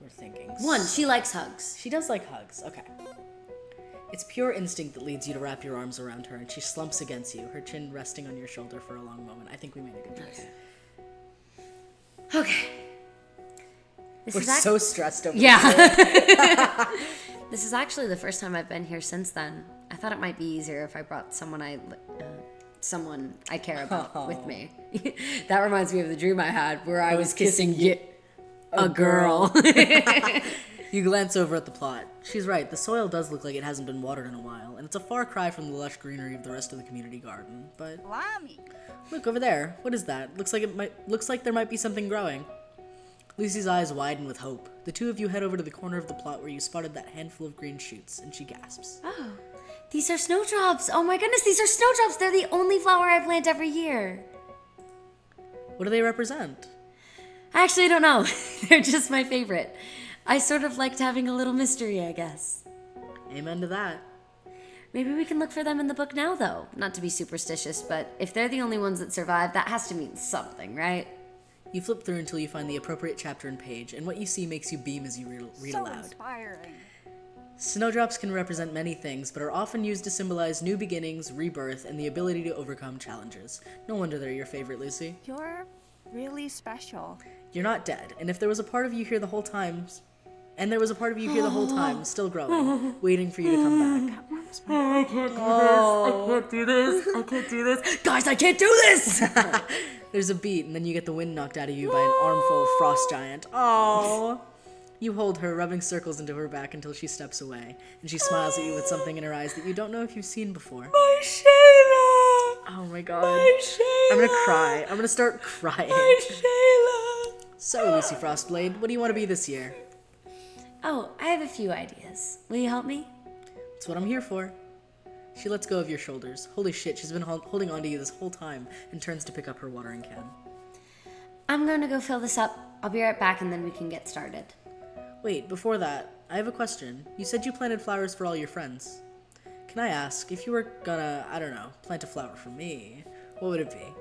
We're thinking. 1, she likes hugs. She does like hugs. Okay. It's pure instinct that leads you to wrap your arms around her, and she slumps against you, her chin resting on your shoulder for a long moment. I think we made a good choice. Okay. We're so stressed over Yeah. this. This is actually the first time I've been here since then. I thought it might be easier if I brought someone I care about with me. That reminds me of the dream I had where I was kissing a girl. You glance over at the plot. She's right, the soil does look like it hasn't been watered in a while, and it's a far cry from the lush greenery of the rest of the community garden. But look over there. What is that? Looks like there might be something growing. Lucy's eyes widen with hope. The two of you head over to the corner of the plot where you spotted that handful of green shoots, and she gasps. Oh, these are snowdrops. Oh my goodness, these are snowdrops. They're the only flower I plant every year. What do they represent? I actually don't know. They're just my favorite. I sort of liked having a little mystery, I guess. Amen to that. Maybe we can look for them in the book now, though. Not to be superstitious, but if they're the only ones that survive, that has to mean something, right? You flip through until you find the appropriate chapter and page, and what you see makes you beam as you read So aloud. inspiring. Snowdrops can represent many things, but are often used to symbolize new beginnings, rebirth, and the ability to overcome challenges. No wonder they're your favorite, Lucy. You're really special. You're not dead, and if there was a part of you here the whole time, still growing, waiting for you to come back. I can't do this. Guys, I can't do this! There's a beat, and then you get the wind knocked out of you by an armful of frost giant. Oh! You hold her, rubbing circles into her back until she steps away, and she smiles at you with something in her eyes that you don't know if you've seen before. My Shayla! Oh my god. My Shayla! I'm gonna cry. I'm gonna start crying. My Shayla! So, Lucy Frostblade, what do you want to be this year? Oh, I have a few ideas. Will you help me? That's what I'm here for. She lets go of your shoulders. Holy shit, she's been holding on to you this whole time, and turns to pick up her watering can. I'm going to go fill this up. I'll be right back and then we can get started. Wait, before that, I have a question. You said you planted flowers for all your friends. Can I ask, if you were gonna, I don't know, plant a flower for me, what would it be?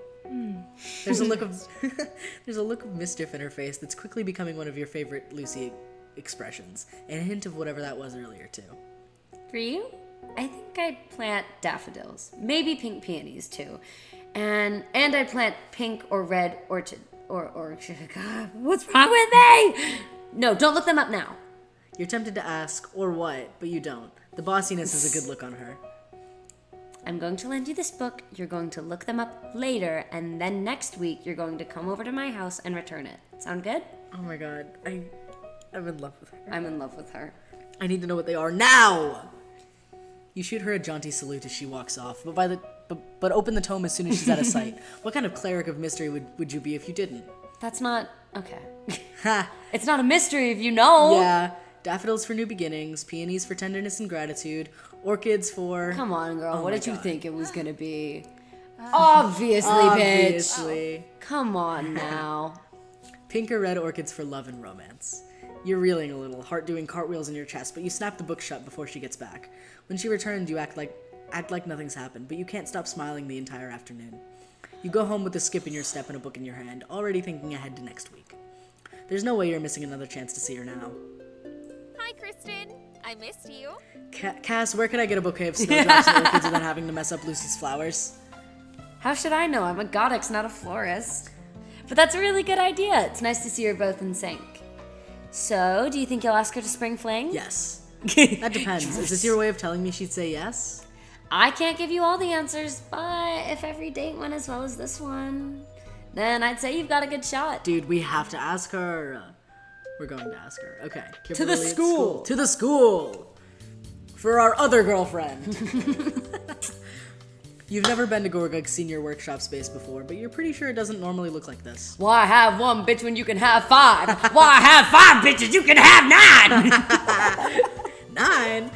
There's a look of mischief in her face that's quickly becoming one of your favorite Lucy expressions, and a hint of whatever that was earlier too. For you? I think I'd plant daffodils. Maybe pink peonies too. And I'd plant pink or red orchid. God, what's wrong with me? No, don't look them up now. You're tempted to ask, or what, but you don't. The bossiness is a good look on her. I'm going to lend you this book. You're going to look them up later, and then next week you're going to come over to my house and return it. Sound good? Oh my god, I'm in love with her. I'm in love with her. I need to know what they are now! You shoot her a jaunty salute as she walks off, but open the tome as soon as she's out of sight. What kind of cleric of mystery would you be if you didn't? That's not... okay. Ha! It's not a mystery if you know. Yeah. Daffodils for new beginnings, peonies for tenderness and gratitude, orchids for... Come on, girl. Oh what my did you God. think it was going to be? Obviously, bitch. Obviously. Come on now. Pink or red orchids for love and romance. You're reeling a little, heart doing cartwheels in your chest, but you snap the book shut before she gets back. When she returns, you act like nothing's happened, but you can't stop smiling the entire afternoon. You go home with a skip in your step and a book in your hand, already thinking ahead to next week. There's no way you're missing another chance to see her now. Hi, Kristen. I missed you. Cass, where can I get a bouquet of snowdrops and orchids without having to mess up Lucy's flowers? How should I know? I'm a goddess, not a florist. But that's a really good idea. It's nice to see her both in sync. So, do you think you'll ask her to spring fling? Yes. That depends. Is this your way of telling me she'd say yes? I can't give you all the answers, but if every date went as well as this one, then I'd say you've got a good shot. Dude, we have to ask her. We're going to ask her. Okay. the Kimberly at school. To the school. For our other girlfriend. You've never been to Gorgug's senior workshop space before, but you're pretty sure it doesn't normally look like this. Why have one bitch when you can have 5? Why have 5 bitches? You can have 9. 9.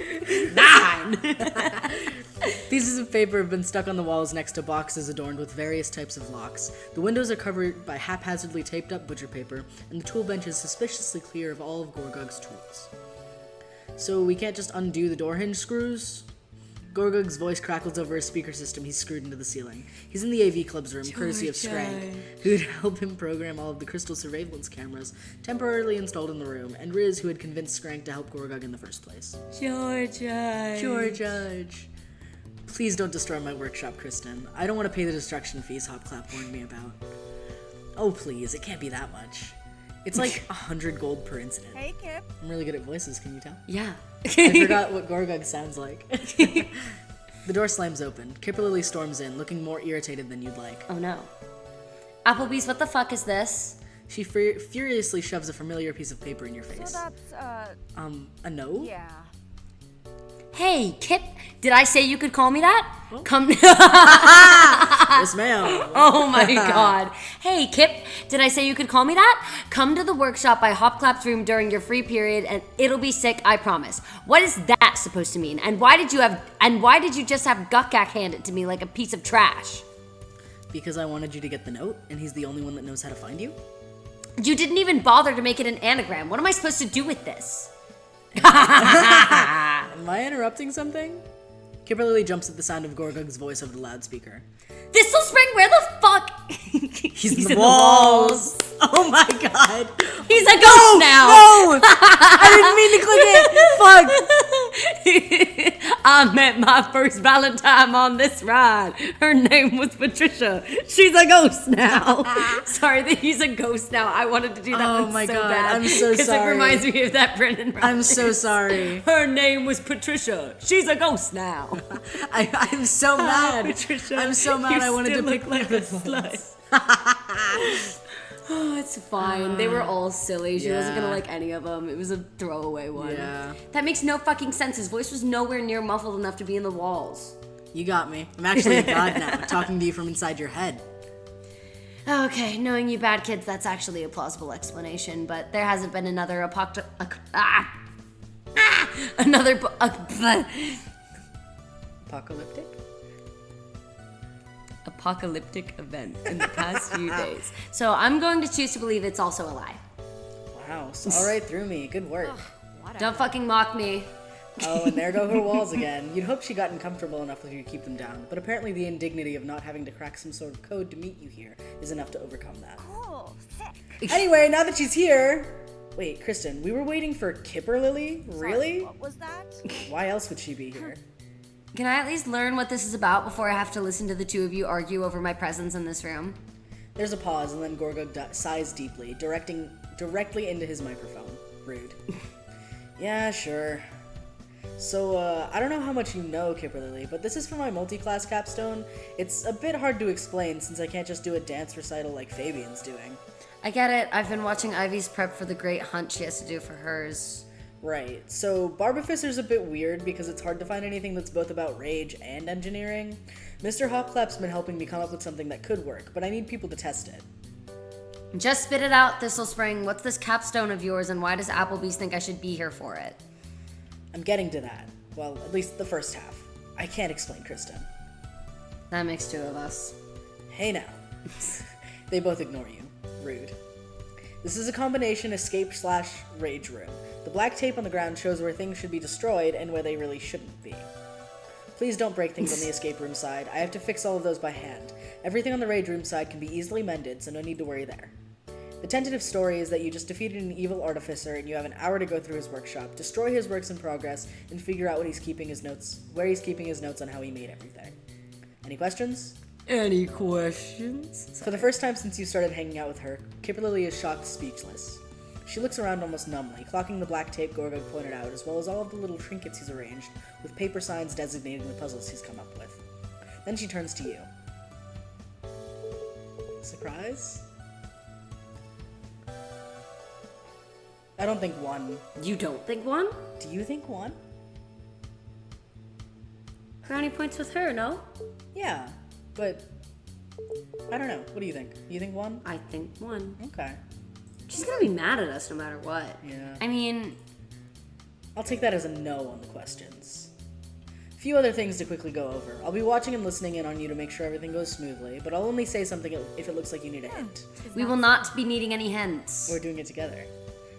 Pieces of paper have been stuck on the walls next to boxes adorned with various types of locks. The windows are covered by haphazardly taped up butcher paper, and the tool bench is suspiciously clear of all of Gorgug's tools. So we can't just undo the door hinge screws? Gorgug's voice crackles over a speaker system he's screwed into the ceiling. He's in the AV Club's room, courtesy of Skrank, who'd help him program all of the crystal surveillance cameras temporarily installed in the room, and Riz, who had convinced Skrank to help Gorgug in the first place. George. Please don't destroy my workshop, Kristen. I don't want to pay the destruction fees Hopclap warned me about. Oh, please, it can't be that much. It's like 100 gold per incident. Hey, Kip. I'm really good at voices, can you tell? Yeah. I forgot what Gorgug sounds like. The door slams open. Kipperlily storms in, looking more irritated than you'd like. Oh no. Applebee's, what the fuck is this? She furiously shoves a familiar piece of paper in your So face. that's, A note? yeah. Hey, Kip, did I say you could call me that? Oh. Come. Yes, ma'am. Oh my god. Hey, Kip, did I say you could call me that? Come to the workshop by Hopclap's room during your free period and it'll be sick, I promise. What is that supposed to mean? And why did you just have Gukak hand it to me like a piece of trash? Because I wanted you to get the note, and he's the only one that knows how to find you? You didn't even bother to make it an anagram. What am I supposed to do with this? Am I interrupting something? Kipperlily jumps at the sound of Gorgug's voice over the loudspeaker. Thistle Spring, where the fuck? He's in the walls. Oh my god. He's a ghost now. No! I didn't mean to click it. Fuck! I met my first Valentine on this ride. Her name was Patricia. She's a ghost now. Sorry that he's a ghost now. I wanted to do that Oh one my so God, bad. I'm so Because it sorry. reminds me of that Brendan Rodgers. I'm so sorry. Her name was Patricia. She's a ghost now. I'm so mad. Patricia, I'm so mad you I wanted still to pick look like the a slut. Oh, it's fine. They were all silly. She wasn't gonna Yeah. like any of them. It was a throwaway one. Yeah. That makes no fucking sense. His voice was nowhere near muffled enough to be in the walls. You got me. I'm actually a god now, talking to you from inside your head. Okay, knowing you bad kids, that's actually a plausible explanation, but there hasn't been another Apocalyptic? apocalyptic event in the past few days. So I'm going to choose to believe it's also a lie. Wow, saw right through me. Good work. Don't fucking mock me. Oh, and there go her walls again. You'd hope she gotten comfortable enough with you to keep them down, but apparently the indignity of not having to crack some sort of code to meet you here is enough to overcome that. Oh, sick. Anyway, now that she's here... Wait, Kristen, we were waiting for Kipperlily? Really? What was that? Why else would she be here? Can I at least learn what this is about before I have to listen to the two of you argue over my presence in this room? There's a pause, and then Gorgug sighs deeply, directly into his microphone. Rude. Yeah, sure. So, I don't know how much you know, Kipperlily, but this is for my multi-class capstone. It's a bit hard to explain since I can't just do a dance recital like Fabian's doing. I get it. I've been watching Ivy's prep for the great hunt she has to do for hers. Right, so Barbifisser's a bit weird because it's hard to find anything that's both about rage and engineering. Mr. Hopclap's been helping me come up with something that could work, but I need people to test it. Just spit it out, Thistle Spring. What's this capstone of yours, and why does Applebee's think I should be here for it? I'm getting to that. Well, at least the first half. I can't explain, Kristen. That makes two of us. Hey now. They both ignore you. Rude. This is a combination escape/rage room. The black tape on the ground shows where things should be destroyed and where they really shouldn't be. Please don't break things on the escape room side. I have to fix all of those by hand. Everything on the rage room side can be easily mended, so no need to worry there. The tentative story is that you just defeated an evil artificer and you have an hour to go through his workshop, destroy his works in progress, and figure out where he's keeping his notes on how he made everything. Any questions? Any questions? For the first time since you started hanging out with her, Kipperlily is shocked speechless. She looks around almost numbly, clocking the black tape Gorgug pointed out, as well as all of the little trinkets he's arranged, with paper signs designating the puzzles he's come up with. Then she turns to you. Surprise? I don't think one. You don't think one? Do you think one? Brownie points with her, no? Yeah, but I don't know. What do you think? You think 1? I think 1. Okay. She's gonna be mad at us no matter what. Yeah. I mean, I'll take that as a no on the questions. A few other things to quickly go over. I'll be watching and listening in on you to make sure everything goes smoothly, but I'll only say something if it looks like you need a hint. we will not be needing any hints. We're doing it together.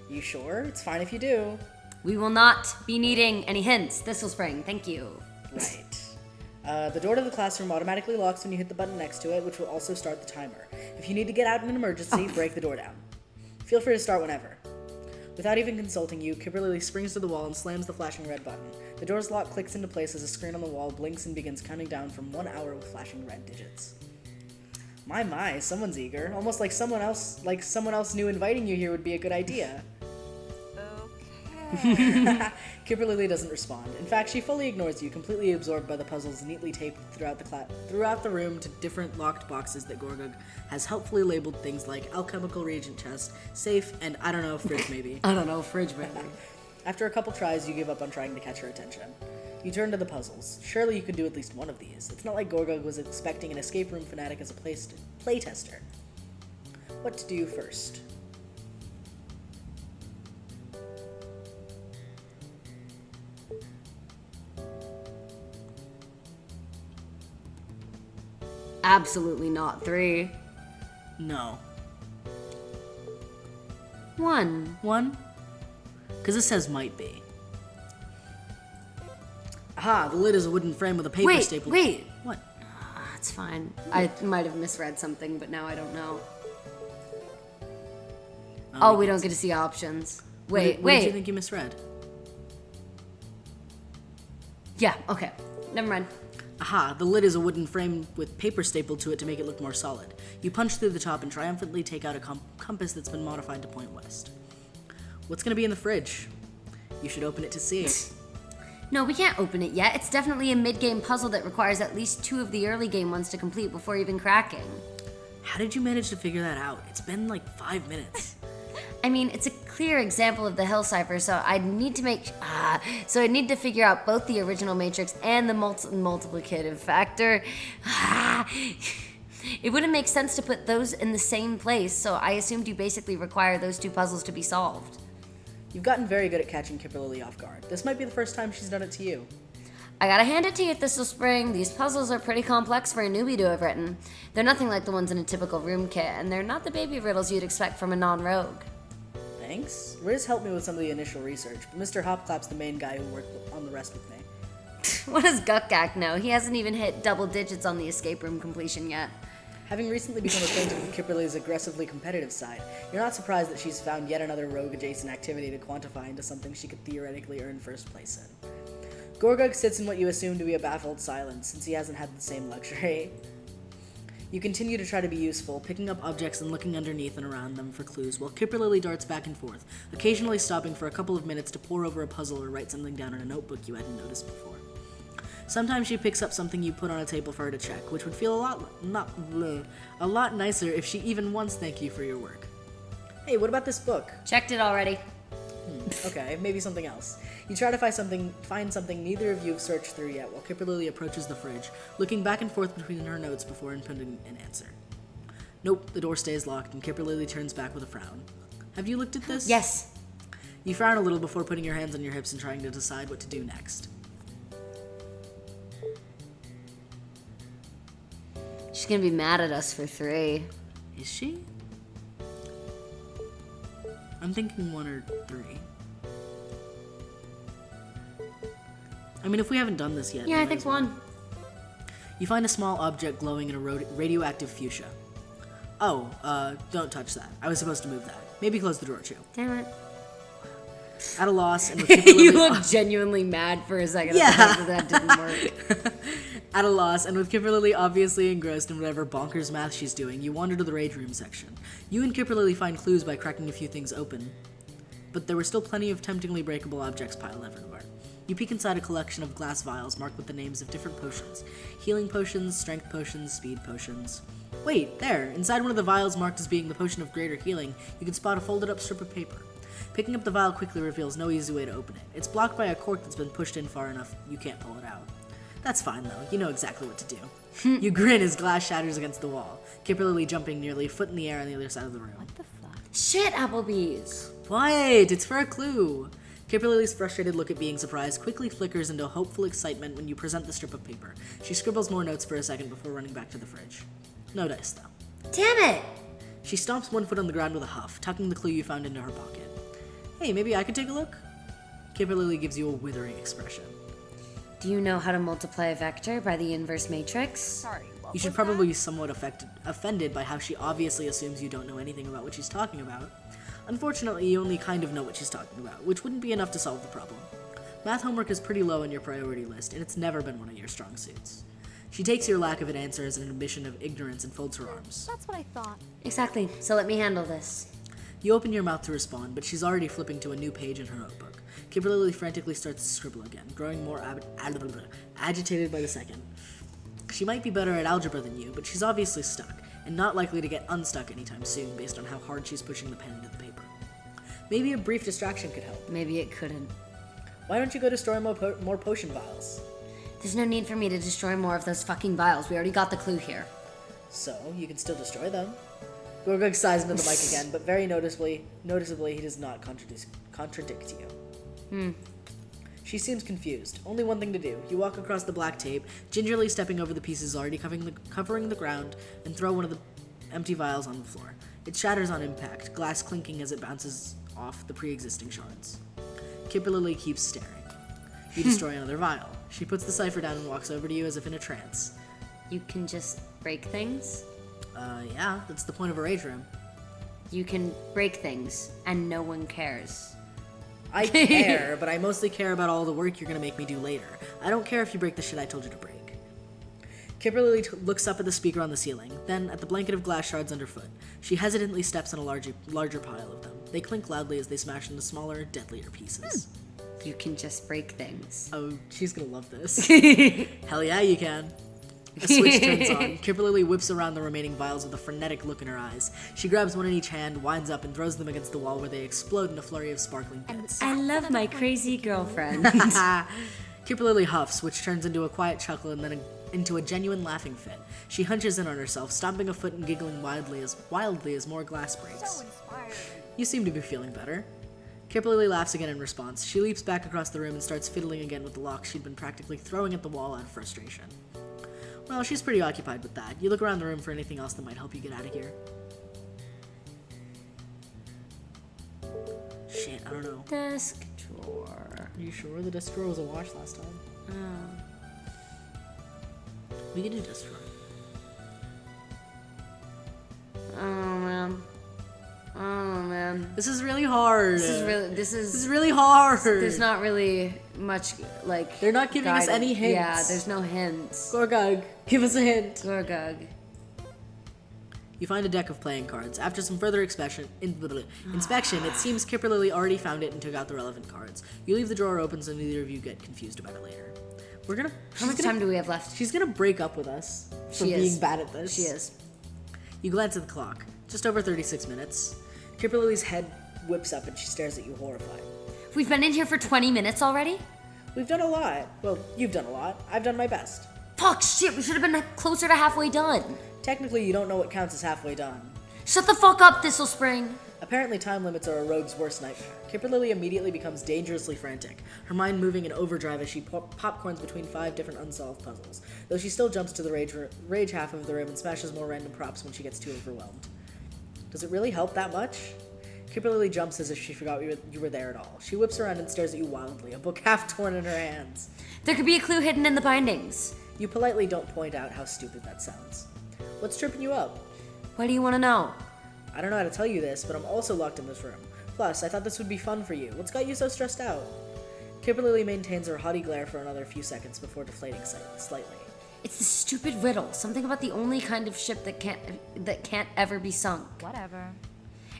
You sure? It's fine if you do. We will not be needing any hints. Thistle Spring, thank you. Right. The door to the classroom automatically locks when you hit the button next to it, which will also start the timer. If you need to get out in an emergency, break the door down. Feel free to start whenever. Without even consulting you, Kimberly springs to the wall and slams the flashing red button. The door's lock clicks into place as a screen on the wall blinks and begins counting down from 1 hour with flashing red digits. My, someone's eager. Almost like someone else knew inviting you here would be a good idea. Okay. Kimberly doesn't respond. In fact, she fully ignores you, completely absorbed by the puzzles neatly taped throughout the room to different locked boxes that Gorgug has helpfully labeled things like alchemical reagent chest, safe, and I don't know, fridge maybe. I don't know, fridge maybe. After a couple tries, you give up on trying to catch her attention. You turn to the puzzles. Surely you can do at least one of these. It's not like Gorgug was expecting an escape room fanatic as a playtester. What to do first? Absolutely not 3. No. 1. 1? Because it says might be. Aha, the lid is a wooden frame with a paper staple. Wait. What? It's fine. I might have misread something, but now I don't know. Oh, we don't get to see options. Wait. What did you think you misread? Yeah, okay. Never mind. Aha, the lid is a wooden frame with paper stapled to it to make it look more solid. You punch through the top and triumphantly take out a compass that's been modified to point west. What's gonna be in the fridge? You should open it to see. No, we can't open it yet. It's definitely a mid-game puzzle that requires at least 2 of the early game ones to complete before even cracking. How did you manage to figure that out? It's been like 5 minutes. I mean, it's a clear example of the Hill Cipher, so I'd need to figure out both the original matrix and the multiplicative factor. It wouldn't make sense to put those in the same place, so I assumed you basically require those 2 puzzles to be solved. You've gotten very good at catching Kimberly off guard. This might be the first time she's done it to you. I gotta hand it to you, Thistle Spring. These puzzles are pretty complex for a newbie to have written. They're nothing like the ones in a typical room kit, and they're not the baby riddles you'd expect from a non-rogue. Thanks. Riz helped me with some of the initial research, but Mr. Hopclap's the main guy who worked on the rest with me. What does Gukgak know? He hasn't even hit double digits on the escape room completion yet. Having recently become acquainted with Kimberly's aggressively competitive side, you're not surprised that she's found yet another rogue-adjacent activity to quantify into something she could theoretically earn first place in. Gorgug sits in what you assume to be a baffled silence, since he hasn't had the same luxury. You continue to try to be useful, picking up objects and looking underneath and around them for clues, while Kimberly darts back and forth, occasionally stopping for a couple of minutes to pore over a puzzle or write something down in a notebook you hadn't noticed before. Sometimes she picks up something you put on a table for her to check, which would feel a lot nicer if she even once thanked you for your work. Hey, what about this book? Checked it already. Okay, maybe something else. You try to find something neither of you have searched through yet, while Kimberly approaches the fridge, looking back and forth between her notes before inputting an answer. Nope, the door stays locked, and Kimberly turns back with a frown. Have you looked at this? Yes. You frown a little before putting your hands on your hips and trying to decide what to do next. She's gonna be mad at us for 3. Is she? I'm thinking 1 or 3. I mean, if we haven't done this yet. Yeah, I think 1. You find a small object glowing in a radioactive fuchsia. Oh, don't touch that. I was supposed to move that. Maybe close the door too. Damn it. At a loss, and with Kimberly You look genuinely mad for a second. Yeah. After that didn't work. At a loss, and with Kimberly obviously engrossed in whatever bonkers math she's doing, you wander to the rage room section. You and Kimberly find clues by cracking a few things open, but there were still plenty of temptingly breakable objects piled everywhere. You peek inside a collection of glass vials marked with the names of different potions. Healing potions, strength potions, speed potions. Wait, there! Inside one of the vials marked as being the potion of greater healing, you can spot a folded up strip of paper. Picking up the vial quickly reveals no easy way to open it. It's blocked by a cork that's been pushed in far enough you can't pull it out. That's fine, though. You know exactly what to do. You grin as glass shatters against the wall, Kipperly jumping nearly a foot in the air on the other side of the room. What the fuck? Shit, Applebee's. Wait, it's for a clue. Kipperly's frustrated look at being surprised quickly flickers into hopeful excitement when you present the strip of paper. She scribbles more notes for a second before running back to the fridge. No dice, though. Damn it! She stomps one foot on the ground with a huff, tucking the clue you found into her pocket. Hey, maybe I could take a look? Kipperly gives you a withering expression. Do you know how to multiply a vector by the inverse matrix? Sorry, what You should was probably be somewhat offended by how she obviously assumes you don't know anything about what she's talking about. Unfortunately, you only kind of know what she's talking about, which wouldn't be enough to solve the problem. Math homework is pretty low on your priority list, and it's never been one of your strong suits. She takes your lack of an answer as an admission of ignorance and folds her arms. That's what I thought. Exactly, so let me handle this. You open your mouth to respond, but she's already flipping to a new page in her notebook. Kipperly frantically starts to scribble again, growing more agitated by the second. She might be better at algebra than you, but she's obviously stuck, and not likely to get unstuck anytime soon based on how hard she's pushing the pen into the paper. Maybe a brief distraction could help. Maybe it couldn't. Why don't you go destroy more potion vials? There's no need for me to destroy more of those fucking vials. We already got the clue here. So, you can still destroy them. Gorgug sighs into the mic again, but very noticeably he does not contradict you. She seems confused. Only one thing to do. You walk across the black tape, gingerly stepping over the pieces already covering the ground, and throw one of the empty vials on the floor. It shatters on impact, glass clinking as it bounces off the pre-existing shards. Kipperly keeps staring. You destroy another vial. She puts the cipher down and walks over to you as if in a trance. You can just break things? Yeah, that's the point of a rage room. You can break things, and no one cares. I care, but I mostly care about all the work you're gonna make me do later. I don't care if you break the shit I told you to break. Kipperly looks up at the speaker on the ceiling, then at the blanket of glass shards underfoot. She hesitantly steps on a larger pile of them. They clink loudly as they smash into smaller, deadlier pieces. You can just break things. Oh, she's gonna love this. Hell yeah, you can. A switch turns on. Kipperly whips around the remaining vials with a frenetic look in her eyes. She grabs one in each hand, winds up, and throws them against the wall where they explode in a flurry of sparkling bits. I love my crazy girlfriend. Kipperly huffs, which turns into a quiet chuckle and then into a genuine laughing fit. She hunches in on herself, stomping a foot and giggling wildly as more glass breaks. So inspiring. You seem to be feeling better. Kipperly laughs again in response. She leaps back across the room and starts fiddling again with the lock she'd been practically throwing at the wall out of frustration. Well, she's pretty occupied with that. You look around the room for anything else that might help you get out of here. Shit, I don't know. Desk drawer. Are you sure the desk drawer was a wash last time? Oh. We can do desk drawer. Oh man. This is really hard. This is really hard. There's not really much like. They're not giving us any hints. Yeah, there's no hints. Gorgug, give us a hint. Gorgug. You find a deck of playing cards. After some further inspection, it seems Kipperly already found it and took out the relevant cards. You leave the drawer open so neither of you get confused about it later. How much time do we have left? She's gonna break up with us for being bad at this. She is. You glance at the clock. Just over 36 minutes. Kipperly's head whips up and she stares at you horrified. We've been in here for 20 minutes already? We've done a lot. Well, you've done a lot. I've done my best. Fuck, shit, we should have been closer to halfway done. Technically, you don't know what counts as halfway done. Shut the fuck up, Thistle Spring. Apparently, time limits are a rogue's worst nightmare. Kipperly immediately becomes dangerously frantic, her mind moving in overdrive as she popcorns between 5 different unsolved puzzles, though she still jumps to the rage half of the room and smashes more random props when she gets too overwhelmed. Does it really help that much? Kipperly jumps as if she forgot you were there at all. She whips around and stares at you wildly, a book half torn in her hands. There could be a clue hidden in the bindings. You politely don't point out how stupid that sounds. What's tripping you up? What do you want to know? I don't know how to tell you this, but I'm also locked in this room. Plus, I thought this would be fun for you. What's got you so stressed out? Kipperly maintains her haughty glare for another few seconds before deflating slightly. It's the stupid riddle. Something about the only kind of ship that can't ever be sunk. Whatever.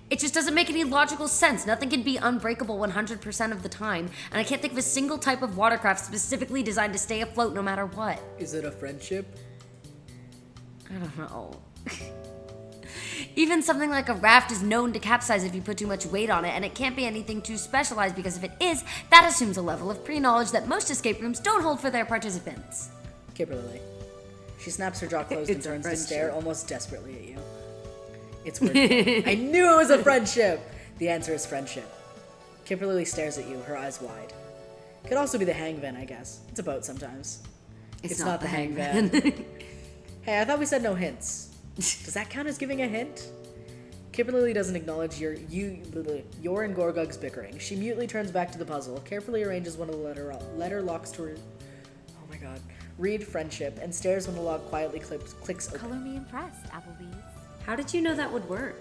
It just doesn't make any logical sense. Nothing can be unbreakable 100% of the time, and I can't think of a single type of watercraft specifically designed to stay afloat no matter what. Is it a friendship? I don't know. Even something like a raft is known to capsize if you put too much weight on it, and it can't be anything too specialized because if it is, that assumes a level of pre-knowledge that most escape rooms don't hold for their participants. Kimberly. She snaps her jaw closed and It's a turns to friendship. stare almost desperately at you. It's worth it. I knew it was a friendship! The answer is friendship. Kimberly stares at you, her eyes wide. Could also be the hangvan, I guess. It's a boat sometimes. It's not the hangman. Hey, I thought we said no hints. Does that count as giving a hint? Kimberly doesn't acknowledge your and Gorgug's bickering. She mutely turns back to the puzzle, carefully arranges one of the letter locks to her. Oh my god. Read friendship, and stares when the log quietly clicks open. Color me impressed, Applebee's. How did you know that would work?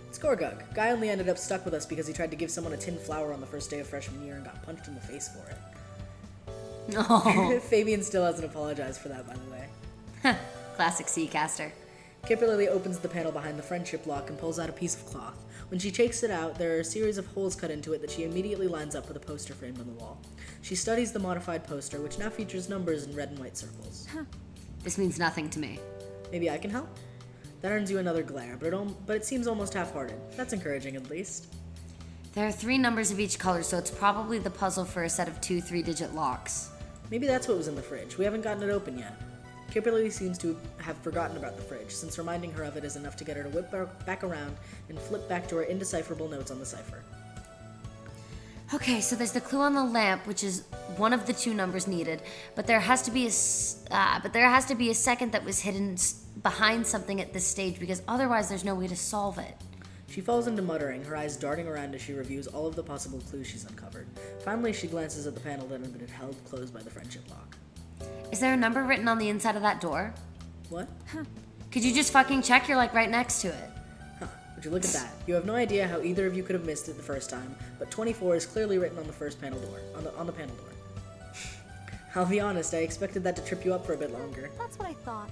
It's Gorgug. Guy only ended up stuck with us because he tried to give someone a tin flower on the first day of freshman year and got punched in the face for it. Oh, Fabian still hasn't apologized for that, by the way. classic Seacaster. Kimberly opens the panel behind the friendship lock and pulls out a piece of cloth. When she takes it out, there are a series of holes cut into it that she immediately lines up with a poster framed on the wall. She studies the modified poster, which now features numbers in red and white circles. This means nothing to me. Maybe I can help? That earns you another glare, but it seems almost half-hearted. That's encouraging, at least. There are 3 numbers of each color, so it's probably the puzzle for a set of 2 3-digit locks. Maybe that's what was in the fridge. We haven't gotten it open yet. Kimberly seems to have forgotten about the fridge, since reminding her of it is enough to get her to whip back around and flip back to her indecipherable notes on the cipher. Okay, so there's the clue on the lamp, which is one of the 2 numbers needed, but there has to be a second that was hidden behind something at this stage, because otherwise there's no way to solve it. She falls into muttering, her eyes darting around as she reviews all of the possible clues she's uncovered. Finally, she glances at the panel that had been held closed by the friendship lock. Is there a number written on the inside of that door? What? Could you just fucking check? You're like right next to it. Huh. Would you look at that? You have no idea how either of you could have missed it the first time, but 24 is clearly written on the first panel door. On the panel door. I'll be honest, I expected that to trip you up for a bit longer. That's what I thought.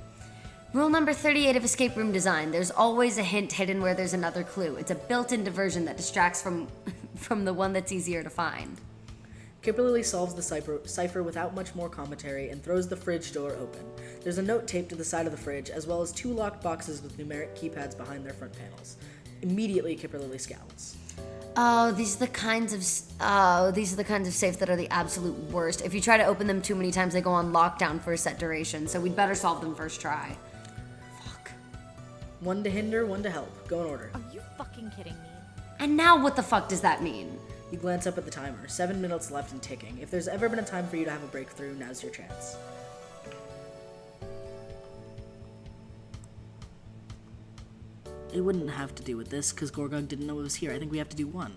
Rule number 38 of escape room design. There's always a hint hidden where there's another clue. It's a built-in diversion that distracts from the one that's easier to find. Kimberly solves the cipher without much more commentary and throws the fridge door open. There's a note taped to the side of the fridge, as well as 2 locked boxes with numeric keypads behind their front panels. Immediately, Kimberly scowls. Oh, these are the kinds of safes that are the absolute worst. If you try to open them too many times, they go on lockdown for a set duration. So we'd better solve them first try. Fuck. 1 to hinder, 1 to help. Go in order. Are you fucking kidding me? And now what the fuck does that mean? You glance up at the timer. 7 minutes left and ticking. If there's ever been a time for you to have a breakthrough, now's your chance. It wouldn't have to do with this, because Gorgug didn't know it was here. I think we have to do 1.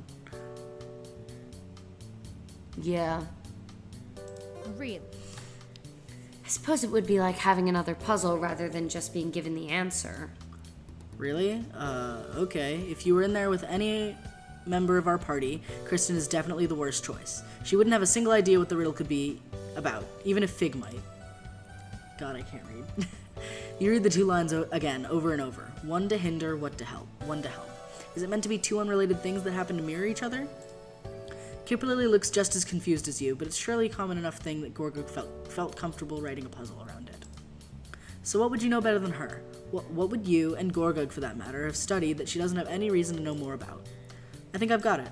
Yeah. Really? I suppose it would be like having another puzzle rather than just being given the answer. Really? Okay. If you were in there with any member of our party, Kristen is definitely the worst choice. She wouldn't have a single idea what the riddle could be about, even if Fig might. God, I can't read. You read the 2 lines again, over and over. 1 to hinder, 1 to help. 1 to help. Is it meant to be 2 unrelated things that happen to mirror each other? Kimberly looks just as confused as you, but it's surely a common enough thing that Gorgug felt comfortable writing a puzzle around it. So what would you know better than her? What would you, and Gorgug for that matter, have studied that she doesn't have any reason to know more about? I think I've got it.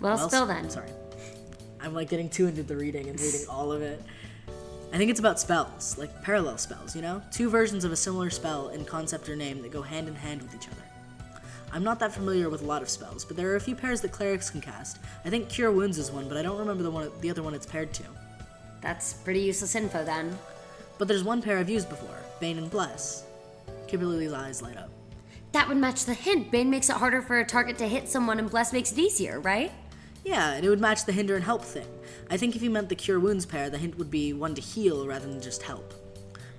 Well, still then. Sorry. I'm like getting too into the reading and reading all of it. I think it's about spells, like parallel spells, you know? 2 versions of a similar spell in concept or name that go hand in hand with each other. I'm not that familiar with a lot of spells, but there are a few pairs that clerics can cast. I think Cure Wounds is one, but I don't remember the other one it's paired to. That's pretty useless info then. But there's one pair I've used before, Bane and Bless. Kimberly's eyes light up. That would match the hint. Bane makes it harder for a target to hit someone and Bless makes it easier, right? Yeah, and it would match the hinder and help thing. I think if you meant the Cure Wounds pair, the hint would be 1 to heal rather than just help.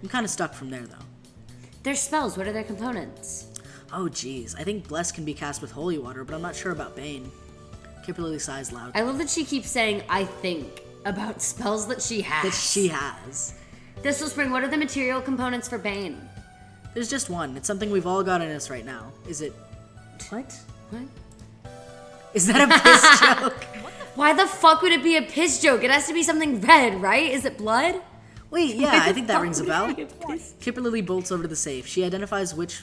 I'm kind of stuck from there, though. They're spells. What are their components? Oh, geez. I think Bless can be cast with Holy Water, but I'm not sure about Bane. Kimberly sighs loudly. I love that she keeps saying, I think, about spells that she has. That she has. Thistle Spring, what are the material components for Bane? There's just one. It's something we've all got in us right now. Is it... What? What? Is that a piss joke? Why the fuck would it be a piss joke? It has to be something red, right? Is it blood? Wait, yeah, I think that rings a bell. Piss? Kimberly bolts over to the safe. She identifies which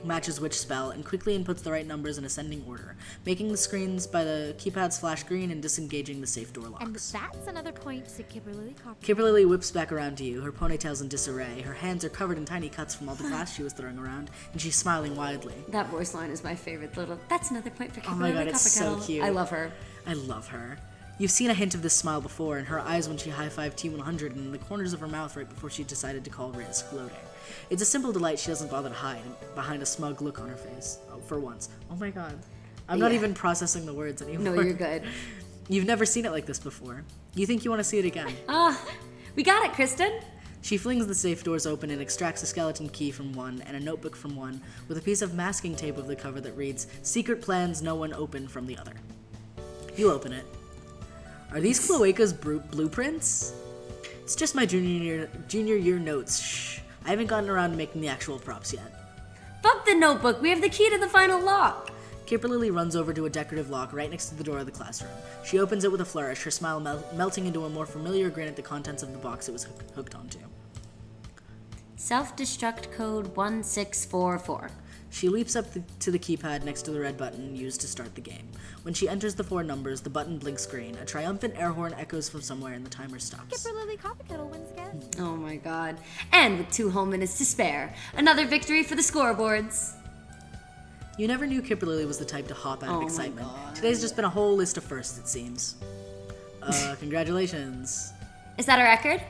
matches which spell, and quickly inputs the right numbers in ascending order, making the screens by the keypads flash green and disengaging the safe door And locks. that's another point to Kimberly Copper. Kimberly whips back around to you, her ponytail's in disarray, her hands are covered in tiny cuts from all the glass she was throwing around, and she's smiling widely. That voice line is my favorite little. That's another point for Oh my Kimberly god, it's so Copperkettle. cute. I love her. I love her. You've seen a hint of this smile before, in her eyes when she high-fived T100 and in the corners of her mouth right before she decided to call Riz gloating. It's a simple delight she doesn't bother to hide behind a smug look on her face. Oh, for once. Oh my god. I'm not Yeah. even processing the words anymore. No, you're good. You've never seen it like this before. You think you want to see it again. We got it, Kristen. She flings the safe doors open and extracts a skeleton key from one and a notebook from one with a piece of masking tape of the cover that reads, "Secret plans no one opened" from the other. You open it. Are these cloacas blueprints? It's just my junior year notes. Shh. I haven't gotten around to making the actual props yet. Fuck the notebook. We have the key to the final lock. Kimberly runs over to a decorative lock right next to the door of the classroom. She opens it with a flourish, her smile melting into a more familiar grin at the contents of the box it was hooked onto. Self-destruct code 1644. She leaps up to the keypad next to the red button used to start the game. When she enters the 4 numbers, the button blinks green. A triumphant air horn echoes from somewhere and the timer stops. Kimberly Copperkettle wins again. Oh my god. And with 2 whole minutes to spare, another victory for the scoreboards. You never knew Kimberly was the type to hop out Oh of my excitement. God. Today's just been a whole list of firsts, it seems. Congratulations. Is that a record?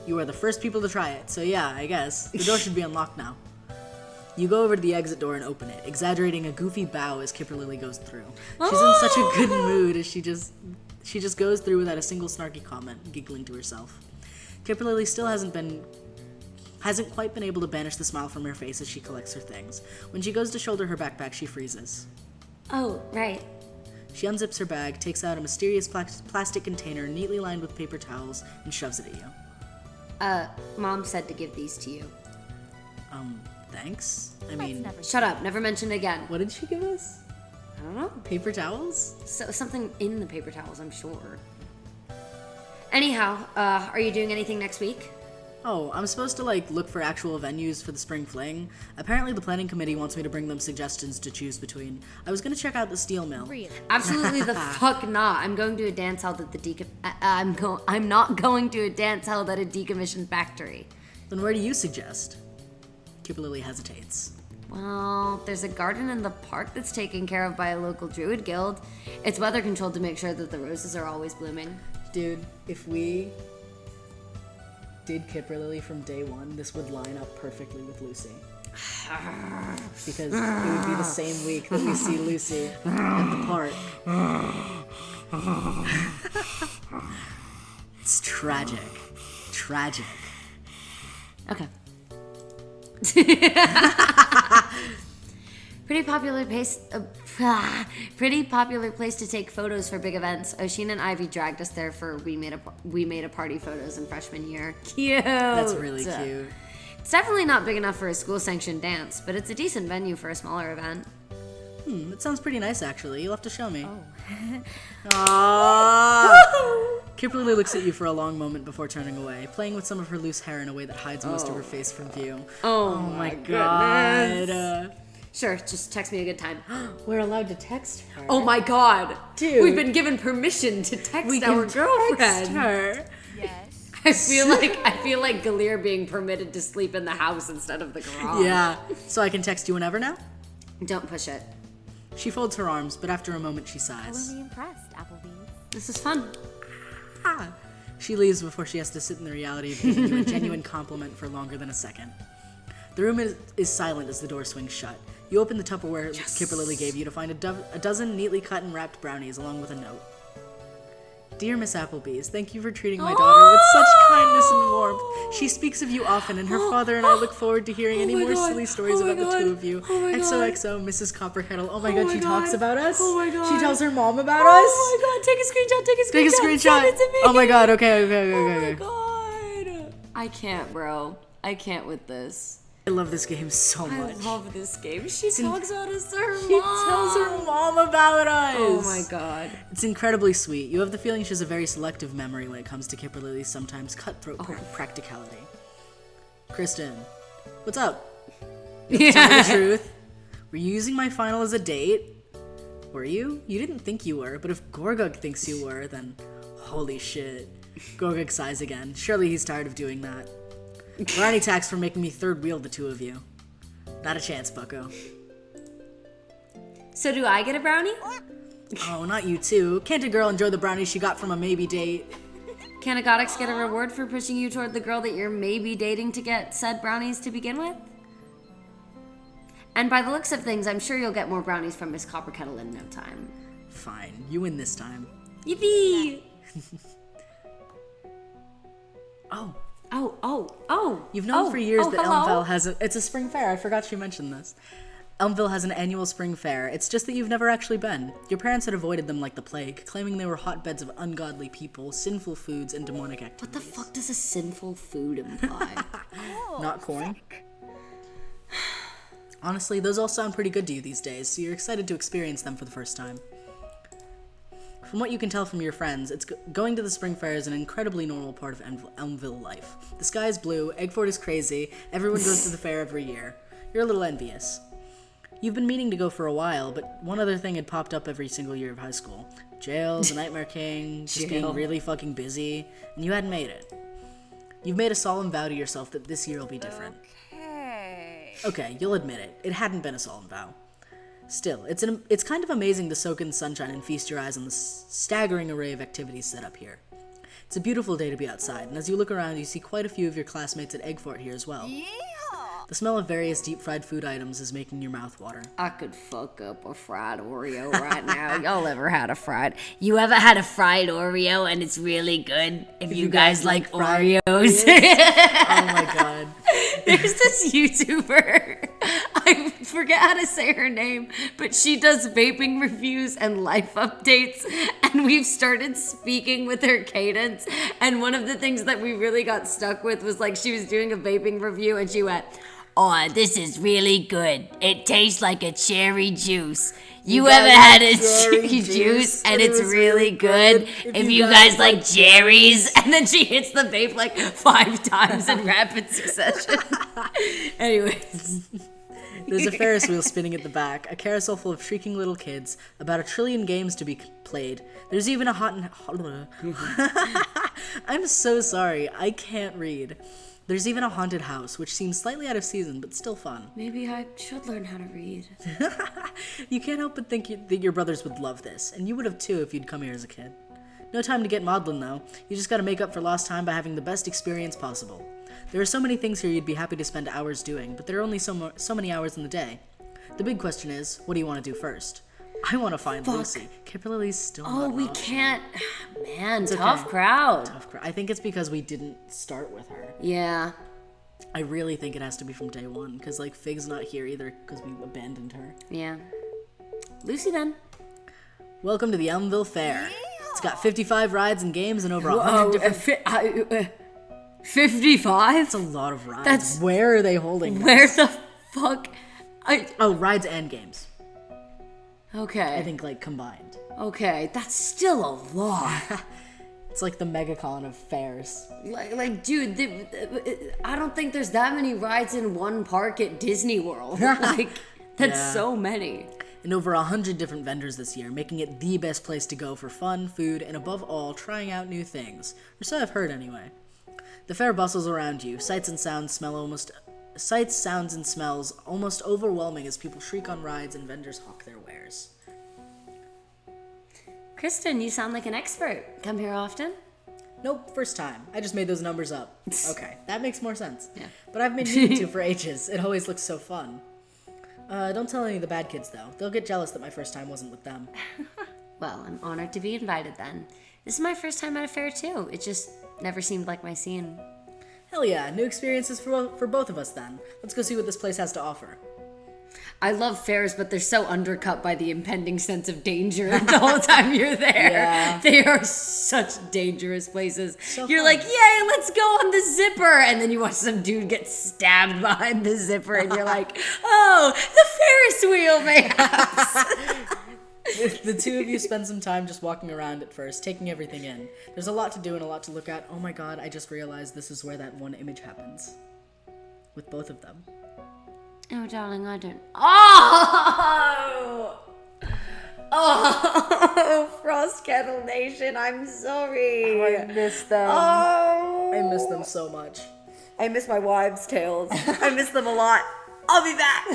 You are the first people to try it, so yeah, I guess. The door should be unlocked now. You go over to the exit door and open it, exaggerating a goofy bow as Kimberly goes through. She's in such a good mood as she just goes through without a single snarky comment, giggling to herself. Kimberly still hasn't quite been able to banish the smile from her face as she collects her things. When she goes to shoulder her backpack, she freezes. Oh, right. She unzips her bag, takes out a mysterious plastic container neatly lined with paper towels, and shoves it at you. Mom said to give these to you. Thanks? I mean, Shut up. Never mention it again. what did she give us? I don't know. Paper towels? So, something in the paper towels, I'm sure. Anyhow, are you doing anything next week? Oh, I'm supposed to, look for actual venues for the spring fling. Apparently the planning committee wants me to bring them suggestions to choose between. I was gonna check out the steel mill. Really? Absolutely the fuck not. I'm going to a dance held at the I'm not going to a dance held at a decommissioned factory. Then where do you suggest? Kimberly hesitates. Well, there's a garden in the park that's taken care of by a local druid guild. It's weather controlled to make sure that the roses are always blooming. Dude, if we did Kimberly from day one, this would line up perfectly with Lucy. Because it would be the same week that we see Lucy at the park. It's tragic. Tragic. Okay. Pretty popular place to take photos for big events. Oshin and Ivy dragged us there for we made a party photos in freshman year. Cute. That's really cute. It's definitely not big enough for a school sanctioned dance, but it's a decent venue for a smaller event. It sounds pretty nice, actually. You'll have to show me. Kimberly looks at you for a long moment before turning away, playing with some of her loose hair in a way that hides most of her face from view. Oh my god. God. Sure, just text me a good time. We're allowed to text her. Oh my god. Dude. We've been given permission to text our girlfriend. Text her. Yes. I feel like Galir being permitted to sleep in the house instead of the garage. Yeah. So I can text you whenever now? Don't push it. She folds her arms, but after a moment she I will sighs. be impressed, Applebee's. This is fun. She leaves before she has to sit in the reality of giving you a genuine compliment for longer than a second. The room is silent as the door swings shut. You open the Tupperware Kimberly gave you to find a dozen neatly cut and wrapped brownies along with a note. Dear Miss Applebee's, thank you for treating my daughter with such kindness and warmth. She speaks of you often, and her father and I look forward to hearing any more silly stories about the two of you. XOXO, Mrs. Copperkettle. Oh my god, she talks about us? Oh my god. She tells her mom about us? Oh my god, take a screenshot, Take a screenshot. Send it to me. Oh my god, okay. Oh my god. I can't, bro. I can't with this. I love this game so I much. love this game. She talks about us to her She mom. tells her mom about us. Oh my god. It's incredibly sweet. You have the feeling she has a very selective memory when it comes to Kimberly's sometimes cutthroat practicality. Kristen, what's up? You have to tell me the truth. Were you using my final as a date? Were you? You didn't think you were, but if Gorgug thinks you were, then holy shit. Gorgug sighs again. Surely he's tired of doing that. Brownie tax for making me third wheel the two of you. Not a chance, bucko. So do I get a brownie? Oh, not you too. Can't a girl enjoy the brownie she got from a maybe date? Can a goddess get a reward for pushing you toward the girl that you're maybe dating to get said brownies to begin with? And by the looks of things, I'm sure you'll get more brownies from Miss Copperkettle in no time. Fine, you win this time. Yippee! Oh, You've you've known for years that hello? Elmville has it's a spring fair. I forgot she mentioned this. Elmville has an annual spring fair. It's just that you've never actually been. Your parents had avoided them like the plague, claiming they were hotbeds of ungodly people, sinful foods, and demonic activities. What the fuck does a sinful food imply? Not corn. Honestly, those all sound pretty good to you these days, so you're excited to experience them for the first time. From what you can tell from your friends, going to the spring fair is an incredibly normal part of Elmville life. The sky is blue, Eggford is crazy, everyone goes to the fair every year. You're a little envious. You've been meaning to go for a while, but one other thing had popped up every single year of high school. Jails, the Nightmare King, just being really fucking busy, and you hadn't made it. You've made a solemn vow to yourself that this year will be different. Okay, you'll admit it. It hadn't been a solemn vow. Still, it's kind of amazing to soak in the sunshine and feast your eyes on the staggering array of activities set up here. It's a beautiful day to be outside, and as you look around, you see quite a few of your classmates at Eggfort here as well. The smell of various deep-fried food items is making your mouth water. I could fuck up a fried Oreo right now. Y'all ever had a fried? You ever had a fried Oreo and it's really good? If you guys like Oreos. Oh my god. There's this YouTuber. I forget how to say her name, but she does vaping reviews and life updates, and we've started speaking with her cadence. And one of the things that we really got stuck with was like she was doing a vaping review and she went, "Oh, this is really good. It tastes like a cherry juice. You ever had a cherry juice and it's really good? If you guys like cherries." And then she hits the vape like 5 times in rapid succession. Anyways. There's a Ferris wheel spinning at the back, a carousel full of shrieking little kids, about 1 trillion games to be played. There's even a I'm so sorry, I can't read. There's even a haunted house, which seems slightly out of season, but still fun. Maybe I should learn how to read. You can't help but think that your brothers would love this, and you would have too if you'd come here as a kid. No time to get maudlin though. You just gotta make up for lost time by having the best experience possible. There are so many things here you'd be happy to spend hours doing, but there are only so many hours in the day. The big question is, what do you want to do first? I want to find Lucy. Kimberly's still not an option. Can't. Man, It's tough okay. crowd. I think it's because we didn't start with her. Yeah. I really think it has to be from day one, because like Fig's not here either, because we abandoned her. Yeah. Lucy then. Welcome to the Elmville Fair. It's got 55 rides and games and over 100 different... 55? That's a lot of rides. That's- Where are they holding Where this? the fuck? Oh, rides and games. Okay. I think like combined. Okay, that's still a lot. It's like the megacon of fairs. Like, dude, I don't think there's that many rides in one park at Disney World. Like, that's Yeah. so many. And over 100 different vendors this year, making it the best place to go for fun, food, and above all, trying out new things. Or so I've heard anyway. The fair bustles around you. Sights, sounds, and smells almost overwhelming as people shriek on rides and vendors hawk their wares. Kristen, you sound like an expert. Come here often? Nope, first time. I just made those numbers up. Okay, that makes more sense. Yeah. But I've been needing to for ages. It always looks so fun. Don't tell any of the bad kids, though. They'll get jealous that my first time wasn't with them. Well, I'm honored to be invited then. This is my first time at a fair too. It just never seemed like my scene. Hell yeah, new experiences for both of us then. Let's go see what this place has to offer. I love fairs, but they're so undercut by the impending sense of danger the whole time you're there. Yeah. They are such dangerous places. So You're fun. like, yay, let's go on the zipper. And then you watch some dude get stabbed behind the zipper and you're like, oh, the Ferris wheel, mayhaps. The two of you spend some time just walking around at first, taking everything in. There's a lot to do and a lot to look at. Oh my god, I just realized this is where that one image happens. With both of them. Oh, darling, I don't. Oh! Oh, Frost Kettle Nation, I'm sorry. I miss them. Oh! I miss them so much. I miss my wives' tales. I miss them a lot. I'll be back.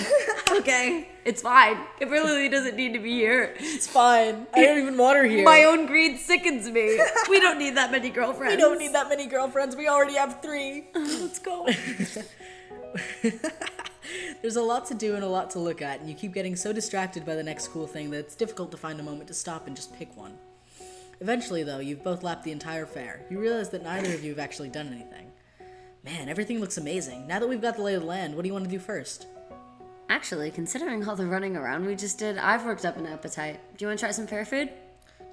Okay, it's fine. Kimberly doesn't need to be here. It's fine. I don't even want her here. My own greed sickens me. We don't need that many girlfriends. We don't need that many girlfriends. We already have 3. Let's go. There's a lot to do and a lot to look at, and you keep getting so distracted by the next cool thing that it's difficult to find a moment to stop and just pick one. Eventually, though, you've both lapped the entire fair. You realize that neither of you have actually done anything. Man, everything looks amazing. Now that we've got the lay of the land, what do you want to do first? Actually, considering all the running around we just did, I've worked up an appetite. Do you want to try some fair food?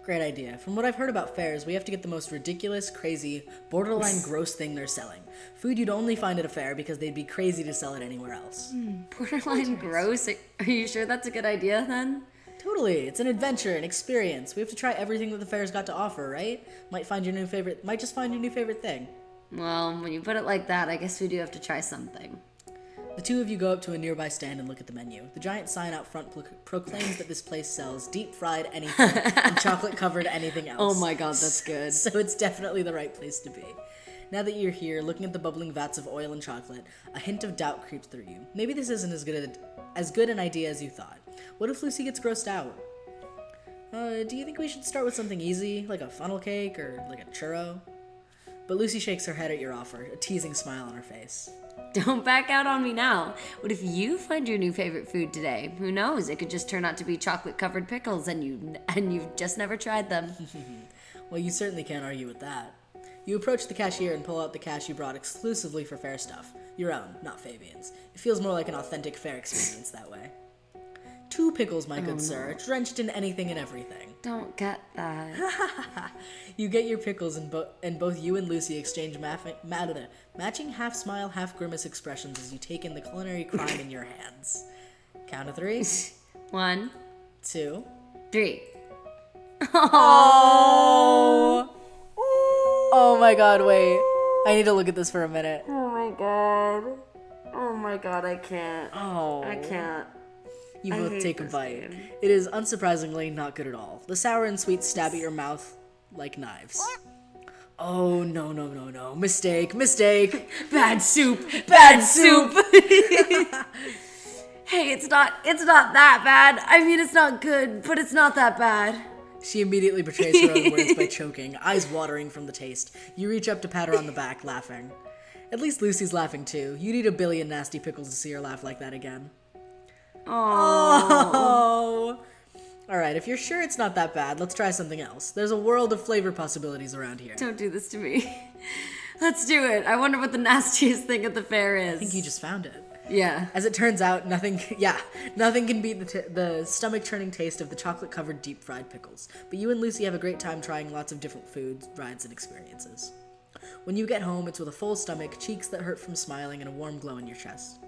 Great idea. From what I've heard about fairs, we have to get the most ridiculous, crazy, borderline gross thing they're selling. Food you'd only find at a fair because they'd be crazy to sell it anywhere else. Borderline gross? Are you sure that's a good idea then? Totally. It's an adventure, an experience. We have to try everything that the fair's got to offer, right? Might just find your new favorite thing. Well, when you put it like that, I guess we do have to try something. The two of you go up to a nearby stand and look at the menu. The giant sign out front proclaims that this place sells deep-fried anything and chocolate-covered anything else. Oh my god, that's good. So it's definitely the right place to be. Now that you're here, looking at the bubbling vats of oil and chocolate, a hint of doubt creeps through you. Maybe this isn't as good an idea as you thought. What if Lucy gets grossed out? Do you think we should start with something easy, like a funnel cake or like a churro? But Lucy shakes her head at your offer, a teasing smile on her face. Don't back out on me now. What if you find your new favorite food today? Who knows? It could just turn out to be chocolate-covered pickles and you've just never tried them. Well, you certainly can't argue with that. You approach the cashier and pull out the cash you brought exclusively for fair stuff. Your own, not Fabian's. It feels more like an authentic fair experience that way. 2 pickles, my good sir, drenched in anything and everything. Don't get that. You get your pickles and both you and Lucy exchange matching half-smile, half-grimace expressions as you take in the culinary crime in your hands. Count of 3. 1, 2. 3. Oh! Oh my god, wait. I need to look at this for a minute. Oh my god. Oh my god, I can't. Oh. I can't. You both hate take a this bite. game. It is unsurprisingly not good at all. The sour and sweet stab at your mouth like knives. Oh, no, no, no, no. Mistake, mistake. Bad soup. Bad soup. Hey, it's not that bad. I mean, it's not good, but it's not that bad. She immediately betrays her own words by choking, eyes watering from the taste. You reach up to pat her on the back, laughing. At least Lucy's laughing too. You'd eat a billion nasty pickles to see her laugh like that again. Oh. Alright, if you're sure it's not that bad, let's try something else. There's a world of flavor possibilities around here. Don't do this to me. Let's do it. I wonder what the nastiest thing at the fair is. I think you just found it. Yeah. As it turns out, nothing can beat the stomach-churning taste of the chocolate-covered deep-fried pickles. But you and Lucy have a great time trying lots of different foods, rides, and experiences. When you get home, it's with a full stomach, cheeks that hurt from smiling, and a warm glow in your chest.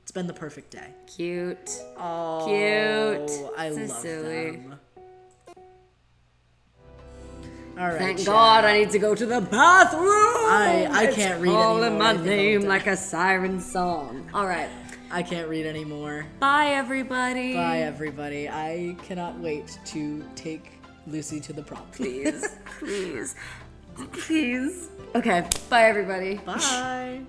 It's been the perfect day. Cute. Oh, Cute. I So love silly. them. All right. Thank Chad. God I need to go to the bathroom. I It's can't read calling anymore. my I think name I'll like a siren song. All right. I can't read anymore. Bye, everybody. Bye, everybody. I cannot wait to take Lucy to the prom. Please. Please. Please. Okay. Bye, everybody. Bye.